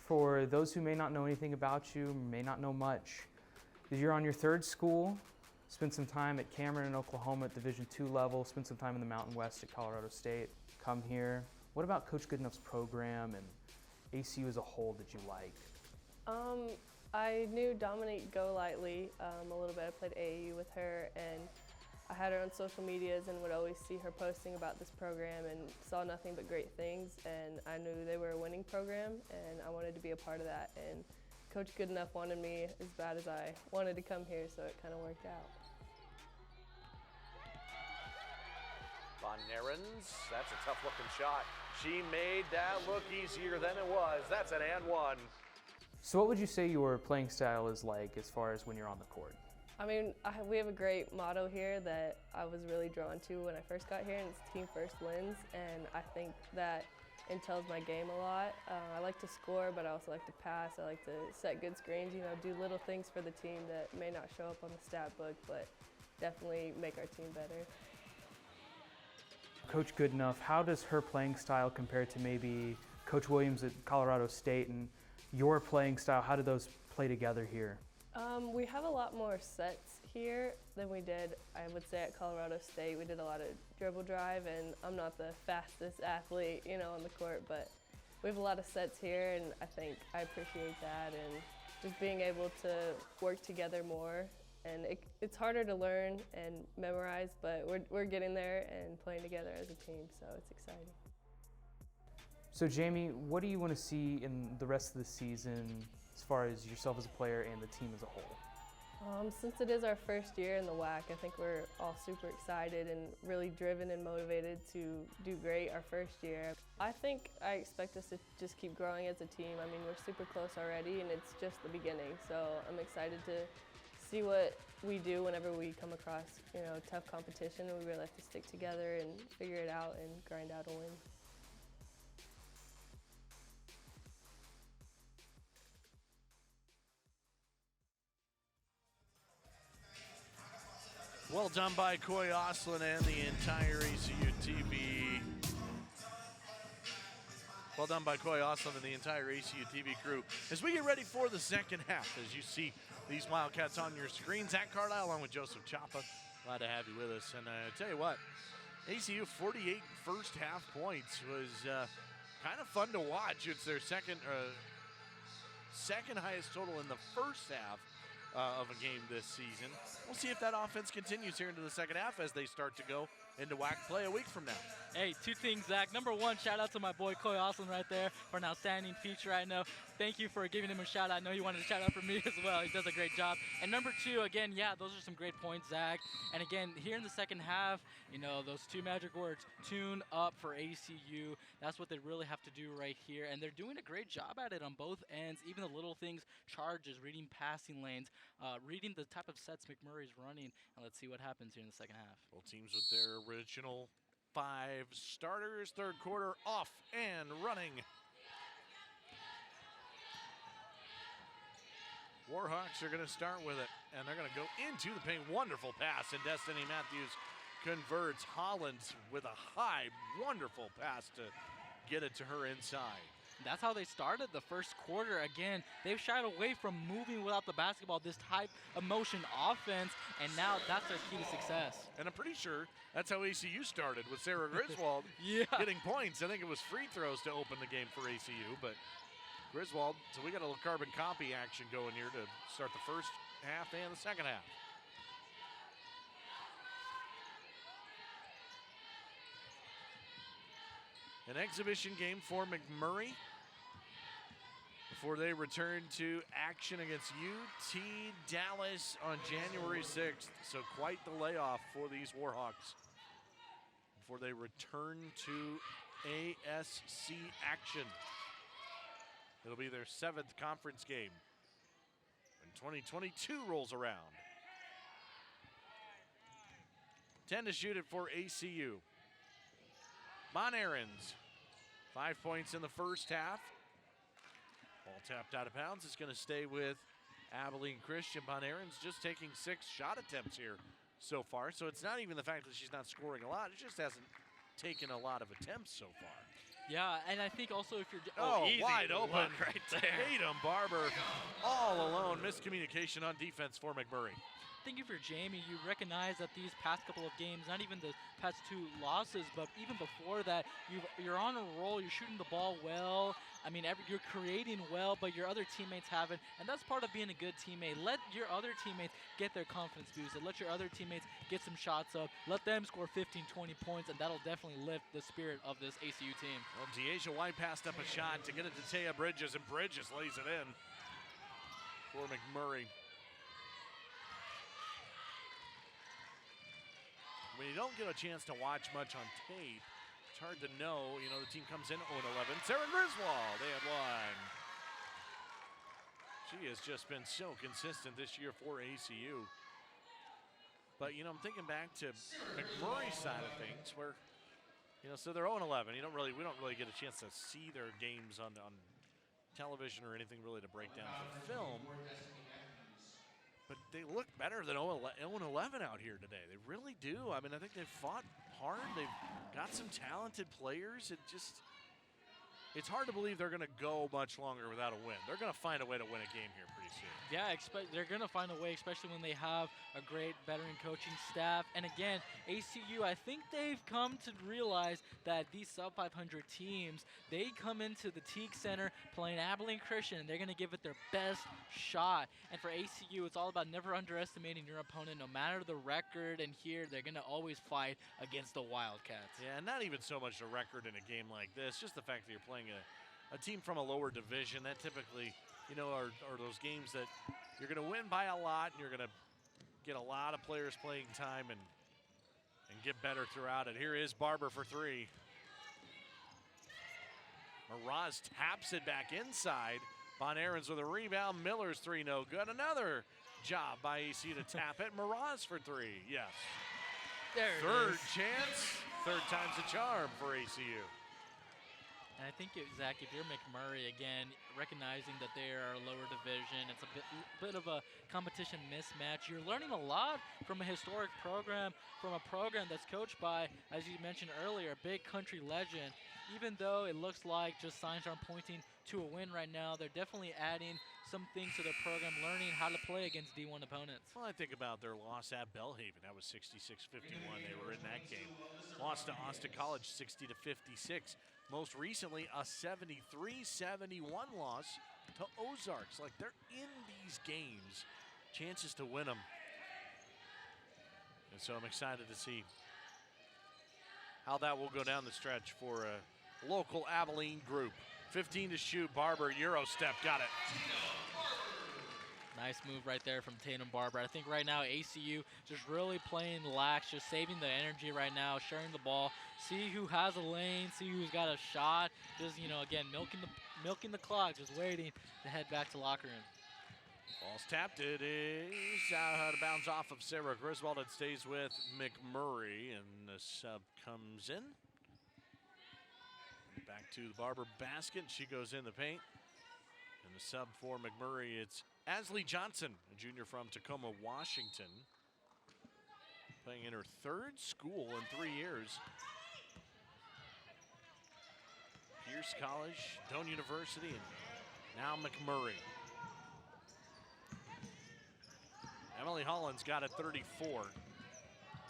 for those who may not know anything about you, may not know much, you're on your 3rd school, spent some time at Cameron in Oklahoma at Division II level, spent some time in the Mountain West at Colorado State, come here. What about Coach Goodenough's program and ACU as a whole did you like? I knew Dominique Golightly a little bit. I played AAU with her, and I had her on social medias and would always see her posting about this program and saw nothing but great things, and I knew they were a winning program, and I wanted to be a part of that. And Coach Goodenough wanted me as bad as I wanted to come here, so it kind of worked out. Von Nerens, that's a tough-looking shot. She made that look easier than it was. That's an and one. So what would you say your playing style is like as far as when you're on the court? I mean, we have a great motto here that I was really drawn to when I first got here, and it's team first wins, and I think that entails my game a lot. I like to score, but I also like to pass. I like to set good screens, do little things for the team that may not show up on the stat book, but definitely make our team better. Coach Goodenough, how does her playing style compare to maybe Coach Williams at Colorado State and your playing style? How do those play together here? We have a lot more sets here than we did, I would say, at Colorado State. We did a lot of dribble drive, and I'm not the fastest athlete, on the court, but we have a lot of sets here, and I think I appreciate that, and just being able to work together more. And it's harder to learn and memorize, but we're getting there and playing together as a team, so it's exciting. So Jamie, what do you want to see in the rest of the season as far as yourself as a player and the team as a whole? Since it is our first year in the WAC, I think we're all super excited and really driven and motivated to do great our first year. I expect us to just keep growing as a team. I mean, we're super close already, and it's just the beginning. So I'm excited to see what we do whenever we come across, tough competition, and we really have to stick together and figure it out and grind out a win. Well done by Coy Oslin and the entire ACUTV. Well done by Coy Oslin and the entire ACUTV crew. As we get ready for the second half, as you see these Wildcats on your screen, Zach Carlisle along with Joseph Chapa. Glad to have you with us. And I tell you what, ACU 48 first half points was kind of fun to watch. It's their second highest total in the first half of a game this season. We'll see if that offense continues here into the second half as they start to go into WAC play a week from now. Hey, two things, Zach. Number one, shout out to my boy Coy Austin right there for an outstanding feature. I know. Thank you for giving him a shout out. I know you wanted a shout out from me as well. He does a great job. And number two, again, yeah, those are some great points, Zach. And again, here in the second half, you know, those two magic words, tune up for ACU. That's what they really have to do right here. And they're doing a great job at it on both ends, even the little things, charges, reading passing lanes, reading the type of sets McMurray's running. And let's see what happens here in the second half. Both teams with their original 5 starters. Third quarter off and running. Warhawks are going to start with it, and they're going to go into the paint. Wonderful pass, and Destiny Matthews converts. Holland with a high, wonderful pass to get it to her inside. That's how they started the first quarter. Again, they've shied away from moving without the basketball, this type of motion offense, and now that's their key to success. And I'm pretty sure that's how ACU started with Sarah Griswold getting points. I think it was free throws to open the game for ACU, but Griswold, so we got a little carbon copy action going here to start the first half and the second half. An exhibition game for McMurray before they return to action against UT Dallas on January 6th. So quite the layoff for these Warhawks before they return to ASC action. It'll be their 7th conference game when 2022 rolls around. 10 to shoot it for ACU. Bon Aarons, 5 points in the first half. Ball tapped out of bounds. It's going to stay with Abilene Christian. Bon Aarons just taking 6 shot attempts here so far. So it's not even the fact that she's not scoring a lot. It just hasn't taken a lot of attempts so far. Yeah, and I think also if you're easy wide open right there. Tatum Barber all alone. Miscommunication on defense for McMurray. I think if you're Jamie, you recognize that these past couple of games, not even the past 2 losses, but even before that, you're on a roll, you're shooting the ball well. I mean, you're creating well, but your other teammates haven't, and that's part of being a good teammate. Let your other teammates get their confidence boosted. Let your other teammates get some shots up. Let them score 15, 20 points, and that'll definitely lift the spirit of this ACU team. Well, Deasia White passed up a shot to get it to Taya Bridges, and Bridges lays it in for McMurray. When you don't get a chance to watch much on tape, it's hard to know. You know, the team comes in 0-11. Sarah Griswold, they had one. She has just been so consistent this year for ACU. But, you know, I'm thinking back to McMurray's side of things where, you know, so they're 0-11. We don't really get a chance to see their games on television or anything really to break down for film. But they look better than 0-11 out here today. They really do. I mean, I think they've fought hard. They've got some talented players. It's hard to believe they're going to go much longer without a win. They're going to find a way to win a game here pretty soon. Yeah, they're going to find a way, especially when they have a great veteran coaching staff. And again, ACU, I think they've come to realize that these sub-500 teams, they come into the Teague Center playing Abilene Christian, and they're going to give it their best shot. And for ACU, it's all about never underestimating your opponent, no matter the record. And here, they're going to always fight against the Wildcats. Yeah, and not even so much the record in a game like this, just the fact that you're playing a team from a lower division. That typically, you know, are those games that you're going to win by a lot, and you're going to get a lot of players playing time and get better throughout it. Here is Barber for 3. Miraz taps it back inside. Bon Aarons with a rebound. Miller's 3 no good. Another job by ACU to tap it. Miraz for 3. Yes. There it Third is. chance. Third time's a charm for ACU. And I think, Zach, if you're McMurray, again, recognizing that they are a lower division, it's a bit of a competition mismatch. You're learning a lot from a historic program, from a program that's coached by, as you mentioned earlier, a big country legend. Even though it looks like just signs aren't pointing to a win right now, they're definitely adding some things to their program, learning how to play against D1 opponents. Well, I think about their loss at Belhaven. That was 66-51. They were in that game. Lost to Austin College 60-56. Most recently, a 73-71 loss to Ozarks. Like, they're in these games chances to win them. And so I'm excited to see how that will go down the stretch for a local Abilene group. 15 to shoot. Barber, Euro step, got it. Nice move right there from Tatum Barber. I think right now ACU just really playing lax, just saving the energy right now, sharing the ball, see who has a lane, see who's got a shot. Just, you know, again, milking the clock, just waiting to head back to locker room. Ball's tapped. It is out of bounds off of Sarah Griswold. It stays with McMurray, and the sub comes in. Back to the Barber basket. She goes in the paint. And the sub for McMurray, it's Asley Johnson, a junior from Tacoma, Washington. Playing in her third school in 3 years. Pierce College, Doane University, and now McMurray. Emily Holland's got a 34.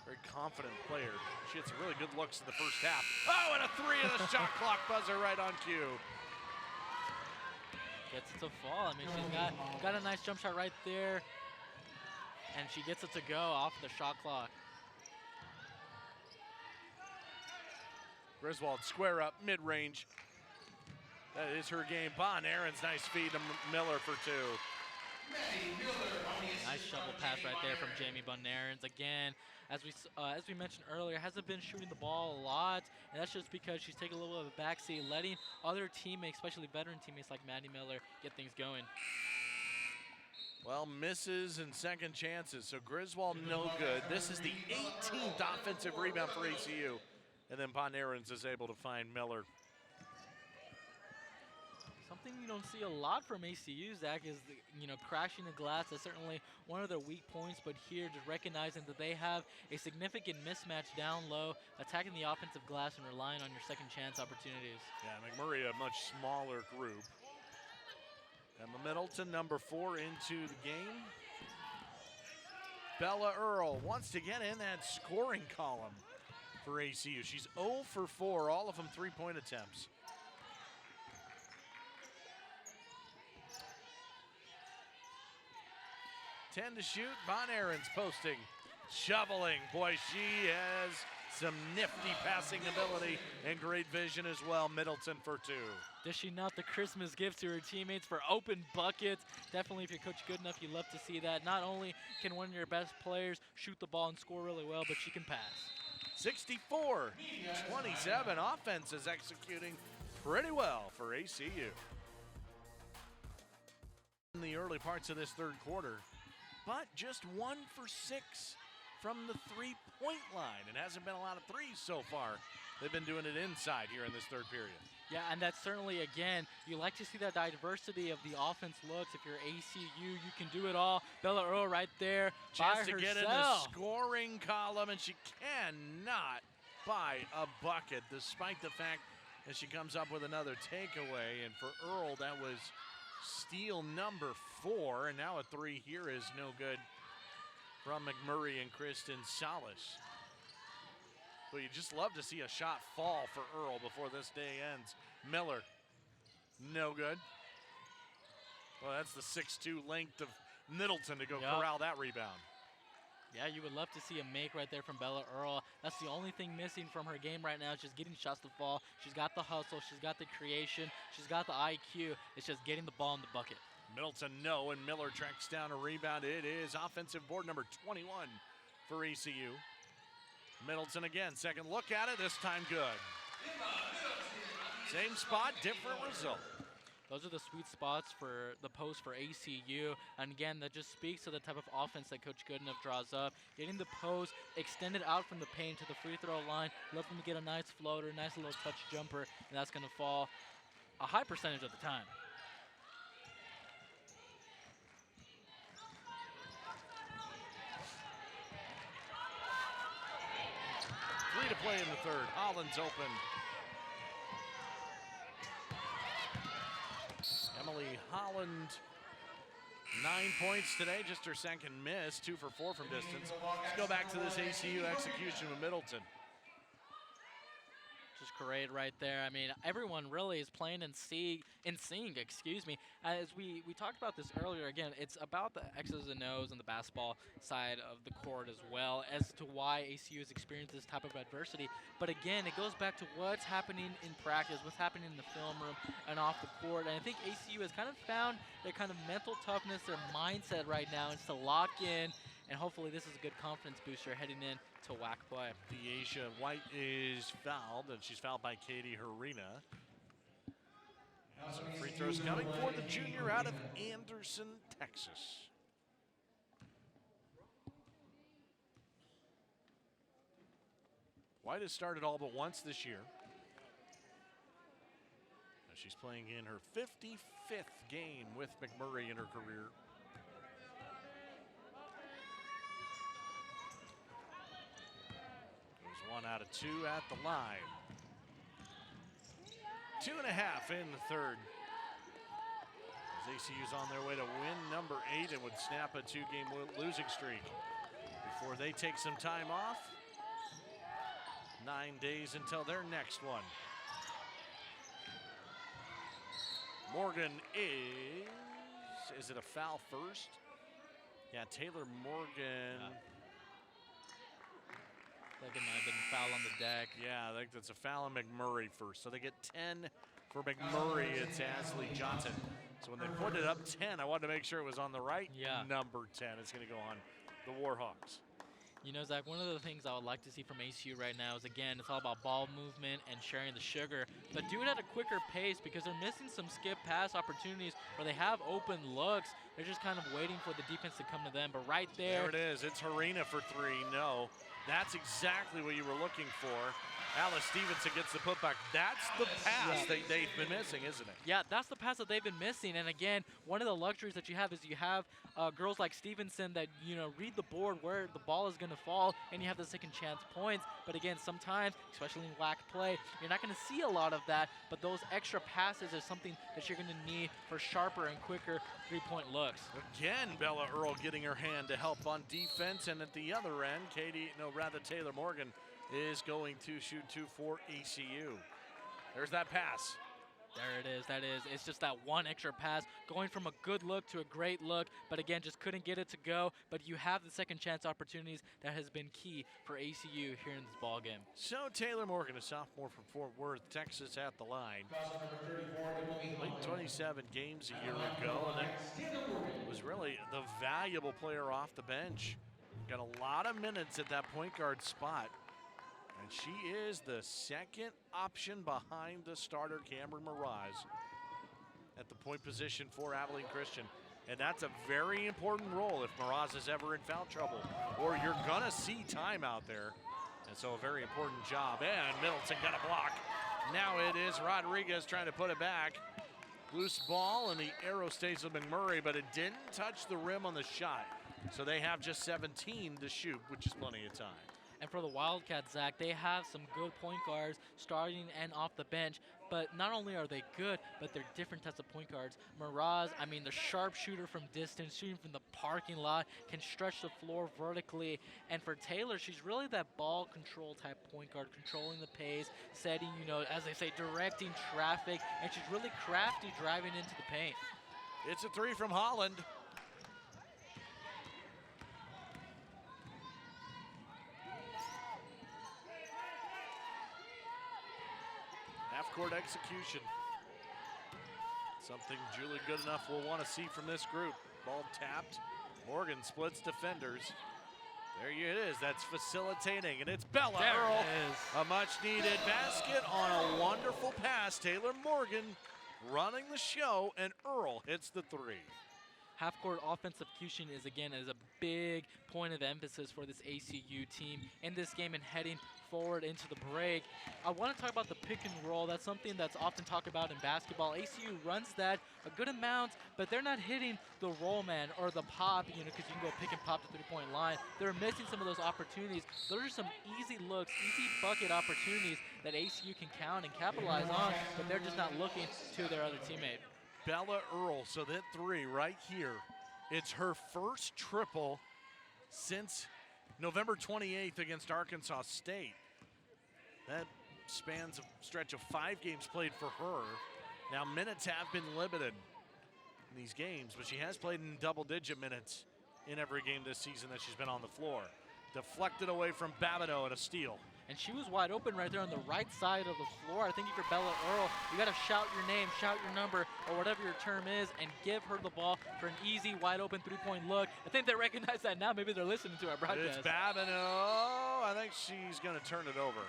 Very confident player. She had some really good looks in the first half. Oh, and a three of the shot clock buzzer right on cue. Gets it to fall. I mean, she's got a nice jump shot right there. And she gets it to go off the shot clock. Griswold square up, mid-range. That is her game. Bon Aaron's nice feed to Miller for two. Nice shovel pass right there from Jamie Bunn-Aarons. Again, as we mentioned earlier, hasn't been shooting the ball a lot, and that's just because she's taking a little bit of a backseat, letting other teammates, especially veteran teammates like Maddie Miller, get things going. Well, misses and second chances, so Griswold no good. This is the 18th offensive rebound for ACU, and then Bunn-Aarons is able to find Miller. Something you don't see a lot from ACU, Zach, is crashing the glass. That's certainly one of their weak points, but here just recognizing that they have a significant mismatch down low, attacking the offensive glass and relying on your second chance opportunities. Yeah, McMurray, a much smaller group. Emma Middleton, number 4, into the game. Bella Earl wants to get in that scoring column for ACU. She's 0 for 4, all of them three-point attempts. 10 to shoot. Bunn-Aarons posting, shoveling. Boy, she has some nifty passing ability and great vision as well. Middleton for two. Dishing out the Christmas gifts to her teammates for open buckets. Definitely, if you're coach good enough, you love to see that. Not only can one of your best players shoot the ball and score really well, but she can pass. 64-27. Offense is executing pretty well for ACU. In the early parts of this third quarter, but just 1 for 6 from the three-point line. It hasn't been a lot of threes so far. They've been doing it inside here in this third period. Yeah, and that's certainly, again, you like to see that diversity of the offense looks. If you're ACU, you can do it all. Bella Earl right there Chance by to herself. get in the scoring column, and she cannot buy a bucket, despite the fact that she comes up with another takeaway. And for Earl, that was steal number 4, and now a 3 here is no good from McMurray and Kristen Salas. But you just love to see a shot fall for Earl before this day ends. Miller, no good. Well, that's the 6'2" length of Middleton to go corral that rebound. Yeah, you would love to see a make right there from Bella Earl. That's the only thing missing from her game right now. Is just getting shots to fall. She's got the hustle. She's got the creation. She's got the IQ. It's just getting the ball in the bucket. Middleton, no, and Miller tracks down a rebound. It is offensive board number 21 for ECU. Middleton again, second look at it, this time good. Same spot, different result. Those are the sweet spots for the post for ACU. And again, that just speaks to the type of offense that Coach Goodenough draws up. Getting the post extended out from the paint to the free throw line. Love them to get a nice floater, nice little touch jumper, and that's going to fall a high percentage of the time. Three to play in the third. Holland's open. Emily Holland, 9 points today, just her second miss, 2 for 4 from distance. Let's go back to this ACU execution with Middleton. just great right there. I mean, everyone really is playing in sync, excuse me. As we talked about this earlier, again, it's about the X's and O's and the basketball side of the court as well as to why ACU has experienced this type of adversity. But again, it goes back to what's happening in practice, what's happening in the film room and off the court. And I think ACU has kind of found their kind of mental toughness, their mindset right now is to lock in, and hopefully this is a good confidence booster heading in to WAC play. Deasia White is fouled, and she's fouled by Katie Harina. So free throws coming for the junior out of Anderson, Texas. White has started all but once this year. She's playing in her 55th game with McMurray in her career. Goes 1 out of 2 at the line. 2.5 in the third. As ACU's on their way to win number 8 and would snap a 2-game losing streak. Before they take some time off, 9 days until their next one. Morgan is it a foul first? Yeah, Taylor Morgan. I think it might have been foul on the deck. Yeah, I think that's a foul on McMurray first. So they get 10 for McMurray. It's Asley Johnson. So when they put it up 10, I wanted to make sure it was on the right number 10. It's going to go on the Warhawks. You know, Zach, one of the things I would like to see from ACU right now is, again, it's all about ball movement and sharing the sugar, but do it at a quicker pace because they're missing some skip pass opportunities where they have open looks. They're just kind of waiting for the defense to come to them, but right there. There it is. It's Harina for 3. No, that's exactly what you were looking for. Alice Stevenson gets the putback. That's the pass that they've been missing, isn't it? Yeah, that's the pass that they've been missing. And again, one of the luxuries that you have is you have girls like Stevenson that, you know, read the board where the ball is going to fall, and you have the second chance points. But again, sometimes, especially in WAC play, you're not going to see a lot of that, but those extra passes is something that you're going to need for sharper and quicker three-point looks. Again, Bella Earl getting her hand to help on defense, and at the other end, Taylor Morgan is going to shoot 2 for ACU. There's that pass. There it is, that is. It's just that one extra pass, going from a good look to a great look, but again, just couldn't get it to go. But you have the second chance opportunities that has been key for ACU here in this ball game. So Taylor Morgan, a sophomore from Fort Worth, Texas, at the line. Played 27 games a year ago, and then was really the valuable player off the bench. Got a lot of minutes at that point guard spot. And she is the second option behind the starter, Cameron Miraz, at the point position for Abilene Christian. And that's a very important role if Miraz is ever in foul trouble, or you're gonna see time out there. And so a very important job. And Middleton got a block. Now it is Rodriguez trying to put it back. Loose ball, and the arrow stays with McMurray, but it didn't touch the rim on the shot. So they have just 17 to shoot, which is plenty of time. And for the Wildcats, Zach, they have some good point guards starting and off the bench. But not only are they good, but they're different types of point guards. Miraz, I mean, the sharpshooter from distance, shooting from the parking lot, can stretch the floor vertically. And for Taylor, she's really that ball control type point guard, controlling the pace, setting, you know, as they say, directing traffic. And she's really crafty driving into the paint. It's a 3 from Holland. Half-court execution. Something Julie Goodenough will want to see from this group. Ball tapped. Morgan splits defenders. There it is. That's facilitating, and it's Bella Earl. A much-needed basket on a wonderful pass. Taylor Morgan running the show, and Earl hits the 3. Half-court offensive execution is a big point of emphasis for this ACU team in this game and heading forward into the break. I want to talk about the pick and roll. That's something that's often talked about in basketball. ACU runs that a good amount, but they're not hitting the roll man or the pop, you know, because you can go pick and pop the three-point line. They're missing some of those opportunities. Those are some easy looks, easy bucket opportunities that ACU can count and capitalize on, but they're just not looking to their other teammate. Bella Earl, so that 3 right here. It's her first triple since November 28th against Arkansas State. That stretch of 5 games played for her. Now, minutes have been limited in these games, but she has played in double-digit minutes in every game this season that she's been on the floor. Deflected away from Babineau and a steal. And she was wide open right there on the right side of the floor. I think if you're Bella Earl, you got to shout your name, shout your number, or whatever your term is, and give her the ball for an easy, wide open three-point look. I think they recognize that now. Maybe they're listening to our broadcast. It's Babineau. I think she's going to turn it over.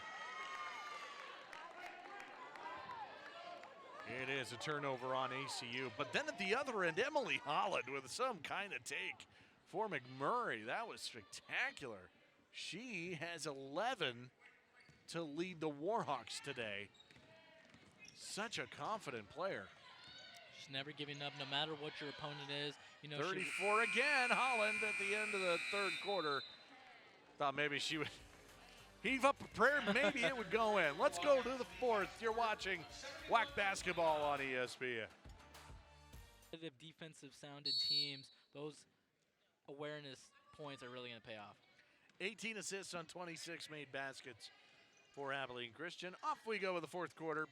It is a turnover on ACU. But then at the other end, Emily Holland with some kind of take for McMurray. That was spectacular. She has 11 to lead the Warhawks today. Such a confident player. She's never giving up, no matter what your opponent is. You know, 34 again, Holland at the end of the third quarter. Thought maybe she would heave up a prayer, maybe it would go in. Let's go to the fourth. You're watching WAC basketball on ESPN. Defensive sounded teams, those awareness points are really going to pay off. 18 assists on 26 made baskets for Abilene Christian. Off we go with the fourth quarter.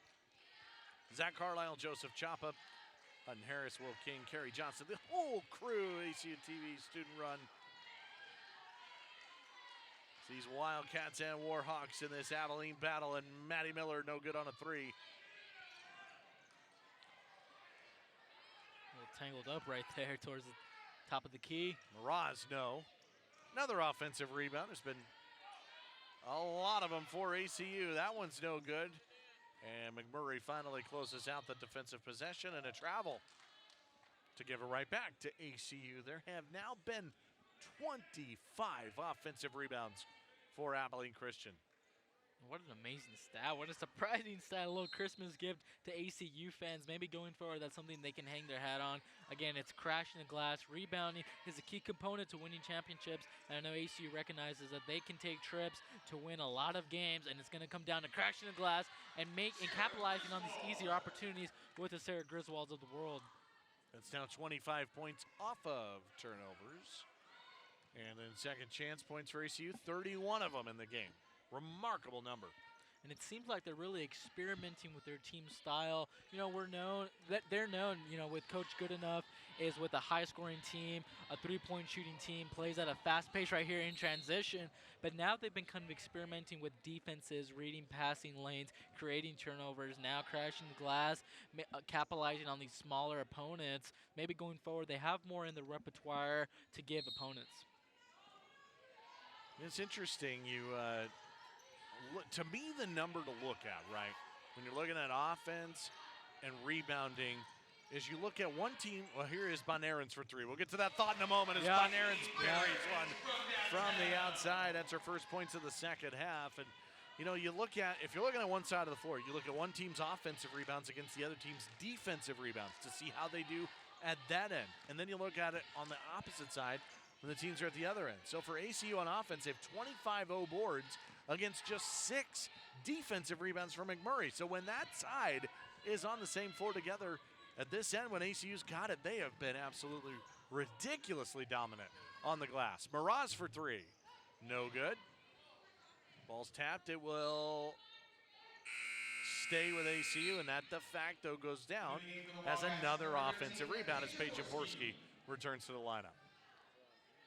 Zach Carlisle, Joseph Chapa, Hutton Harris, Will King, Kerry Johnson, the whole crew, ACUTV student run. These Wildcats and Warhawks in this Abilene battle, and Maddie Miller no good on a three. A little tangled up right there towards the top of the key. Miraz, no. Another offensive rebound. There's been a lot of them for ACU. That one's no good. And McMurray finally closes out the defensive possession and a travel to give it right back to ACU. There have now been 25 offensive rebounds for Abilene Christian. What an amazing stat. What a surprising stat. A little Christmas gift to ACU fans. Maybe going forward, that's something they can hang their hat on. Again, it's crashing the glass. Rebounding is a key component to winning championships. And I know ACU recognizes that they can take trips to win a lot of games. And it's going to come down to crashing the glass and capitalizing on these easier opportunities with the Sarah Griswolds of the world. That's now 25 points off of turnovers. And then second chance points for ACU, 31 of them in the game. Remarkable number. And it seems like they're really experimenting with their team style. You know, they're known, you know, with Coach Goodenough is with a high-scoring team, a three-point shooting team, plays at a fast pace right here in transition. But now they've been kind of experimenting with defenses, reading passing lanes, creating turnovers, now crashing the glass, capitalizing on these smaller opponents. Maybe going forward, they have more in the repertoire to give opponents. It's interesting, to me, the number to look at, right, when you're looking at offense and rebounding, is you look at one team. Well, here is Bonairens for three. We'll get to that thought in a moment as Bonairens buries one from the outside. That's her first points of the second half. And, you know, if you're looking at one side of the floor, you look at one team's offensive rebounds against the other team's defensive rebounds to see how they do at that end. And then you look at it on the opposite side when the teams are at the other end. So for ACU on offense, they have 25 boards against just 6 defensive rebounds from McMurray. So when that side is on the same floor together at this end, when ACU's got it, they have been absolutely ridiculously dominant on the glass. Miraz for three. No good. Ball's tapped. It will stay with ACU, and that de facto goes down as another offensive rebound as Paige Jaworski returns to the lineup.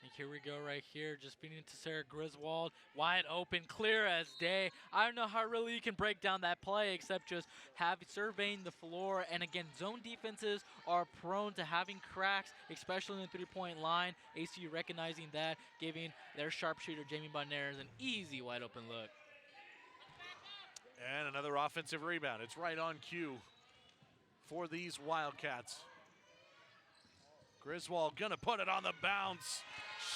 And here we go right here, just feeding it to Sarah Griswold. Wide open, clear as day. I don't know how really you can break down that play except just surveying the floor. And again, zone defenses are prone to having cracks, especially in the three-point line. ACU recognizing that, giving their sharpshooter, Jamie Bonairens, an easy wide open look. And another offensive rebound. It's right on cue for these Wildcats. Griswold gonna put it on the bounce.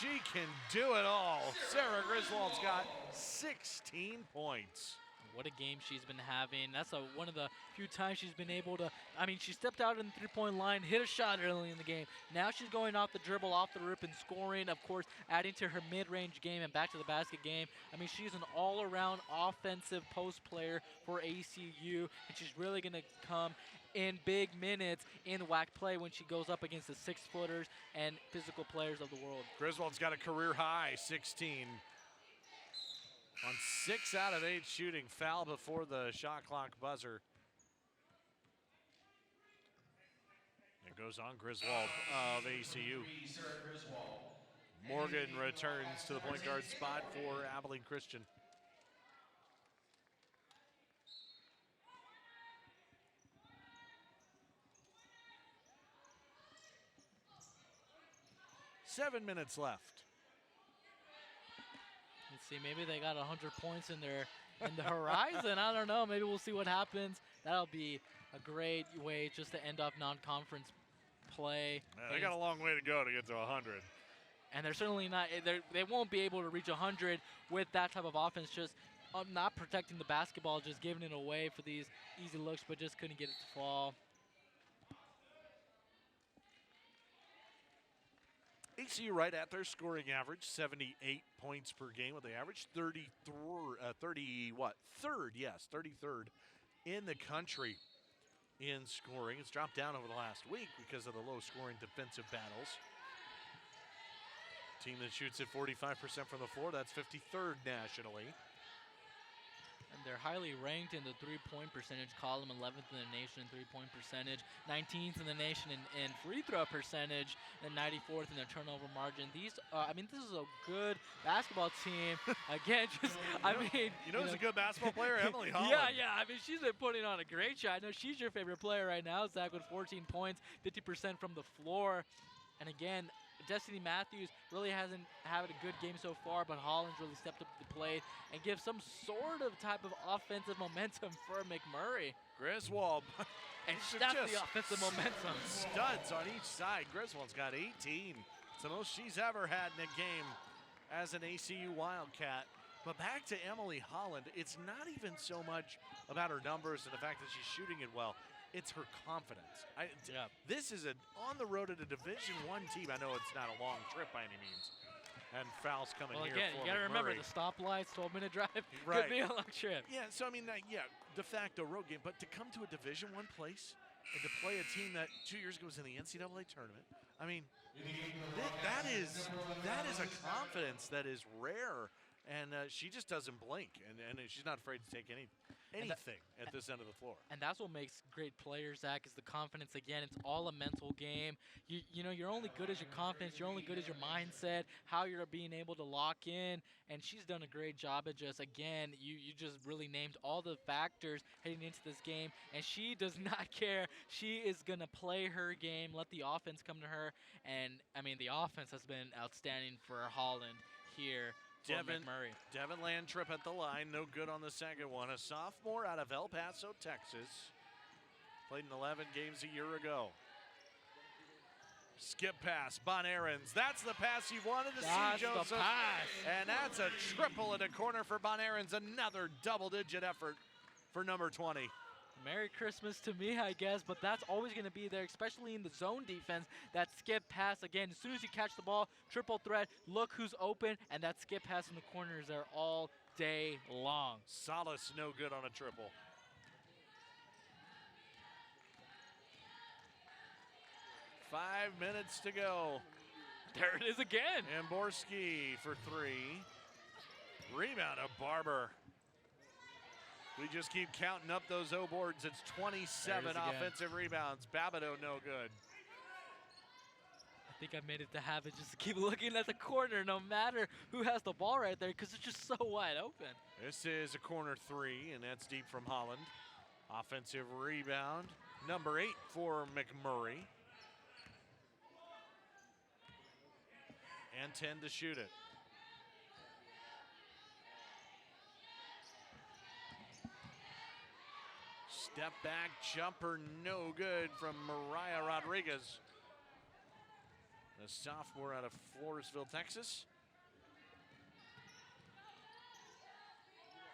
She can do it all. Sarah Griswold's got 16 points. What a game she's been having. That's one of the few times she's been able to, she stepped out in the three-point line, hit a shot early in the game. Now she's going off the dribble, off the rip, and scoring, of course, adding to her mid-range game and back to the basket game. She's an all-around offensive post player for ACU, and she's really going to come in big minutes in WAC play when she goes up against the 6-footers and physical players of the world. Griswold's got a career high 16 On 6 out of 8 shooting, foul before the shot clock buzzer. It goes on Griswold of ACU. Morgan returns to the point guard spot for Abilene Christian. Seven minutes left. Let's see, maybe they got 100 points in the horizon. I don't know. Maybe we'll see what happens. That'll be a great way just to end off non-conference play. Man, they got a long way to go to get to 100. And they're certainly not. They won't be able to reach 100 with that type of offense. Just not protecting the basketball, just giving it away for these easy looks, but just couldn't get it to fall. ACU right at their scoring average, 78 points per game, with the average 33rd in the country in scoring. It's dropped down over the last week because of the low scoring defensive battles. Team that shoots at 45% from the floor, that's 53rd nationally. And they're highly ranked in the three-point percentage column, 11th in the nation in three-point percentage, 19th in the nation in free throw percentage, and 94th in the turnover margin. These, I mean, this is a good basketball team. Again, just, You know who's a good basketball player? Emily Holland. Yeah. I mean, she's been putting on a great shot. I know she's your favorite player right now. Zach with 14 points, 50% from the floor. And again, Destiny Matthews really hasn't had a good game so far, but Holland's really stepped up to the plate and gives some sort of type of offensive momentum for McMurray. Griswold. And that's the offensive momentum. Studs on each side. Griswold's got 18. It's the most she's ever had in a game as an ACU Wildcat. But back to Emily Holland, it's not even so much about her numbers and the fact that she's shooting it well. It's her confidence. This is on the road at a Division I team. I know it's not a long trip by any means. And fouls coming here again, for you got to remember McMurray. the stoplights, 12-minute drive, Right. could be a long trip. Yeah, so I mean, de facto road game. But to come to a Division I place and to play a team that 2 years ago was in the NCAA tournament, I mean, that is a confidence that is rare. And she just doesn't blink, and she's not afraid to take anything at this end of the floor. And that's what makes great players, Zach, is the confidence. Again, it's all a mental game. You know, you're only good as your confidence. You're only good as your mindset, how you're being able to lock in. And she's done a great job at just, again, you just really named all the factors heading into this game. And she does not care. She is going to play her game, let the offense come to her. And, I mean, the offense has been outstanding for Holland here. Devin Landtrip at the line, no good on the second one. A sophomore out of El Paso, Texas. Played in 11 games a year ago. Skip pass, Bon Aarons. That's the pass you wanted to see, Joseph. The pass. And that's a triple in the corner for Bon Aarons. Another double-digit effort for number 20. Merry Christmas to me, I guess, but that's always going to be there, especially in the zone defense. That skip pass, again, as soon as you catch the ball, triple threat, look who's open, and that skip pass in the corner is there all day long. Solace no good on a triple. Five minutes to go. There it is again. And Borski for three. Rebound of Barber. We just keep counting up those O boards. It's 27 offensive rebounds. Babineau no good. I think I made it the habit just to keep looking at the corner no matter who has the ball right there because it's just so wide open. This is a corner three, and that's deep from Holland. Offensive rebound, number 8 for McMurray. And 10 to shoot it. Step back jumper, no good from Mariah Rodriguez. The sophomore out of Floresville, Texas.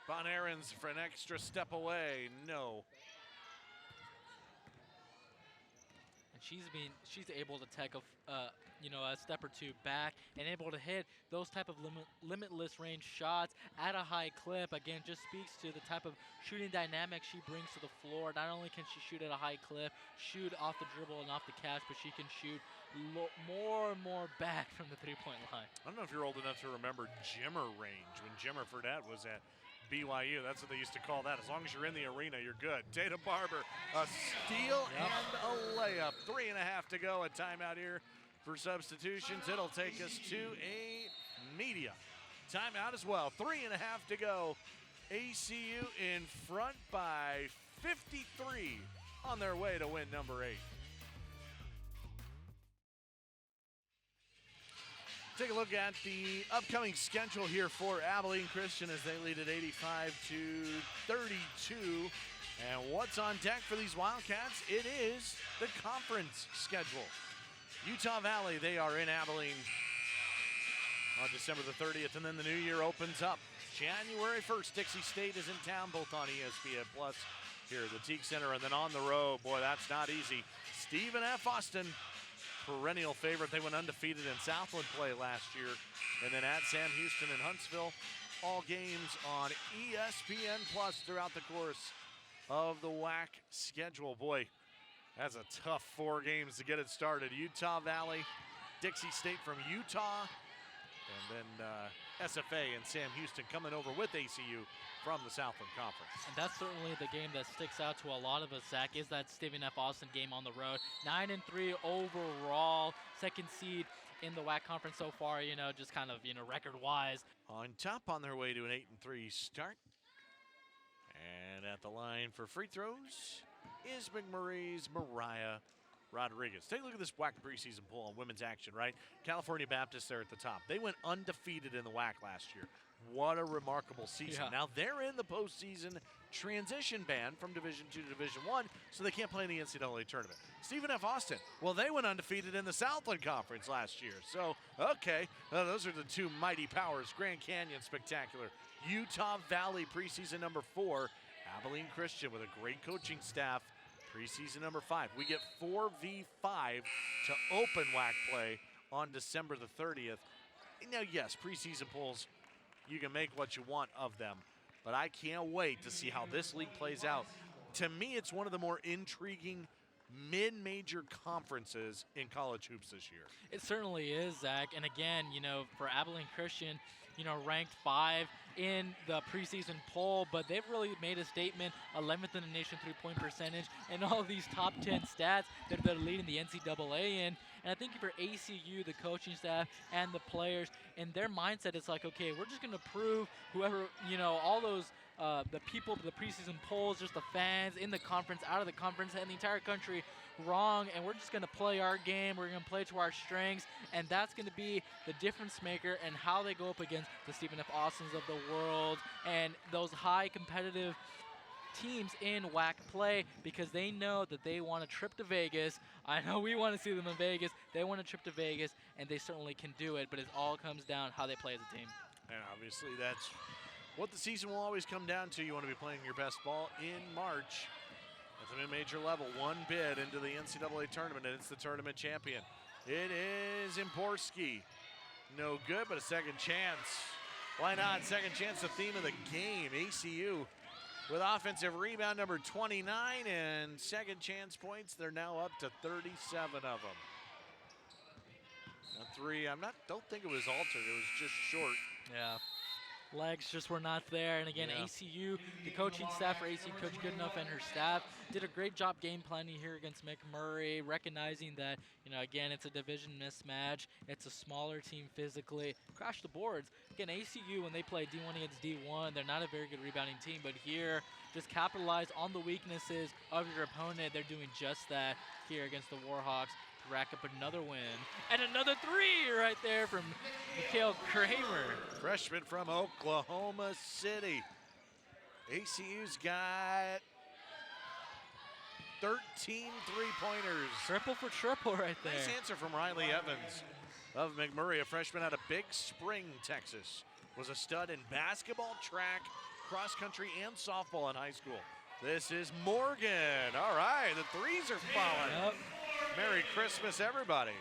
Bon Aarons for an extra step away, no. And she's able to take a step or two back and able to hit those type of limitless range shots at a high clip. Again, just speaks to the type of shooting dynamic she brings to the floor. Not only can she shoot at a high clip, shoot off the dribble and off the catch, but she can shoot more and more back from the three-point line. I don't know if you're old enough to remember Jimmer range when Jimmer Fredette was at BYU. That's what they used to call that. As long as you're in the arena, you're good. Tatum Barber, a steal and a layup. 3.5 to go. A timeout here for substitutions. It'll take us to a media timeout as well. 3.5 to go. ACU in front by 53 on their way to win number 8. Take a look at the upcoming schedule here for Abilene Christian as they lead at 85-32. And what's on deck for these Wildcats? It is the conference schedule. Utah Valley, they are in Abilene on December the 30th, and then the new year opens up. January 1st, Dixie State is in town, both on ESPN Plus here at the Teague Center, and then on the road. Boy, that's not easy. Stephen F. Austin, perennial favorite. They went undefeated in Southland play last year. And then at Sam Houston and Huntsville, all games on ESPN Plus throughout the course of the WAC schedule. Boy, that's a tough 4 games to get it started. Utah Valley, Dixie State from Utah, and then SFA and Sam Houston coming over with ACU from the Southland Conference. And that's certainly the game that sticks out to a lot of us, Zach, is that Stephen F. Austin game on the road. 9-3 overall, second seed in the WAC conference so far, just kind of, record-wise. On top on their way to an 8-3 start. And at the line for free throws is McMurray's Mariah Rodriguez. Take a look at this WAC preseason poll on women's action, right? California Baptist there at the top. They went undefeated in the WAC last year. What a remarkable season. Yeah. Now they're in the postseason transition band from Division II to Division I, so they can't play in the NCAA tournament. Stephen F. Austin, well, they went undefeated in the Southland Conference last year. So, okay, those are the two mighty powers. Grand Canyon spectacular. Utah Valley preseason number 4. Abilene Christian with a great coaching staff. Preseason number 5. We get 4v5 to open WAC play on December the 30th. Now, yes, preseason polls, you can make what you want of them, but I can't wait to see how this league plays out. To me, it's one of the more intriguing mid-major conferences in college hoops this year. It certainly is, Zach. And again, for Abilene Christian, ranked 5 in the preseason poll, but they've really made a statement, 11th in the nation three-point percentage, and all these top 10 stats that they're leading the NCAA in. And I think for ACU, the coaching staff and the players, in their mindset, it's like, okay, we're just going to prove whoever, all those, the people, the preseason polls, just the fans in the conference, out of the conference, and the entire country wrong, and we're just going to play our game. We're going to play to our strengths, and that's going to be the difference maker and how they go up against the Stephen F. Austins of the world and those high competitive teams in WAC play, because they know that they want a trip to Vegas. I know we want to see them in Vegas. They want a trip to Vegas, and they certainly can do it, but it all comes down how they play as a team. And obviously that's what the season will always come down to. You want to be playing your best ball in March at the mid-major level. One bid into the NCAA tournament, and it's the tournament champion. It is Imporski. No good, but a second chance. Why not? Second chance, the theme of the game. ACU with offensive rebound number 29 and second chance points. They're now up to 37 of them. A 3, don't think it was altered. It was just short. Yeah. Legs just were not there. And again, Yeah. ACU, the coaching staff for ACU, Coach Goodenough and her staff, did a great job game planning here against McMurray, recognizing that, again, it's a division mismatch. It's a smaller team physically. Crash the boards. Again, ACU, when they play D1 against D1, they're not a very good rebounding team, but here, just capitalize on the weaknesses of your opponent. They're doing just that here against the Warhawks. Rack up another win. And another 3 right there from Mikhail Kramer. Freshman from Oklahoma City. ACU's got 13 three-pointers. Triple for triple right there. Nice answer from Riley Evans of McMurray, a freshman out of Big Spring, Texas. Was a stud in basketball, track, cross country, and softball in high school. This is Morgan. All right, the threes are falling. Yep. Merry Christmas, everybody.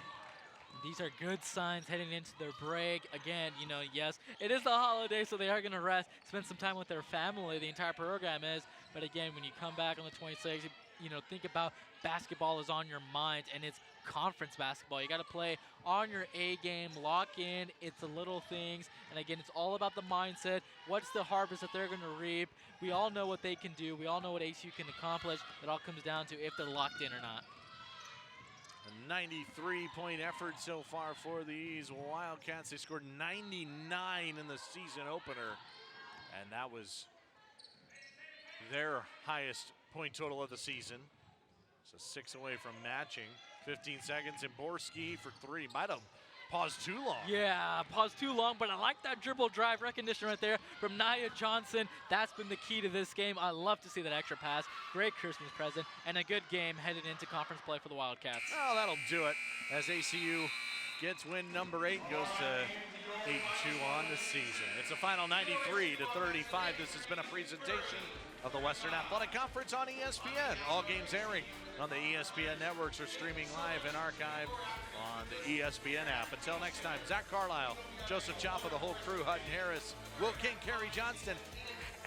These are good signs heading into their break. Again, you know, yes, it is the holiday, so they are going to rest, spend some time with their family. The entire program is. But again, when you come back on the 26th, you know, think about basketball is on your mind, and it's conference basketball. You got to play on your A game, lock in. It's the little things. And again, it's all about the mindset. What's the harvest that they're going to reap? We all know what they can do. We all know what ACU can accomplish. It all comes down to if they're locked in or not. A 93-point effort so far for these Wildcats. They scored 99 in the season opener, and that was their highest point total of the season. So 6 away from matching. 15 seconds, and Borski for 3. Might have paused too long. Yeah, paused too long, but I like that dribble drive recognition right there from Nia Johnson. That's been the key to this game. I love to see that extra pass. Great Christmas present, and a good game headed into conference play for the Wildcats. Oh, that'll do it as ACU gets win number 8 and goes to 8-2 on the season. It's a final 93-35. This has been a presentation of the Western Athletic Conference on ESPN. All games airing on the ESPN networks or streaming live and archived on the ESPN app. Until next time, Zach Carlisle, Joseph Chapa, the whole crew, Hutton Harris, Will King, Kerry Johnston.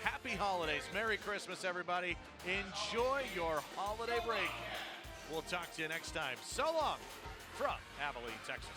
Happy holidays. Merry Christmas, everybody. Enjoy your holiday break. We'll talk to you next time. So long from Abilene, Texas.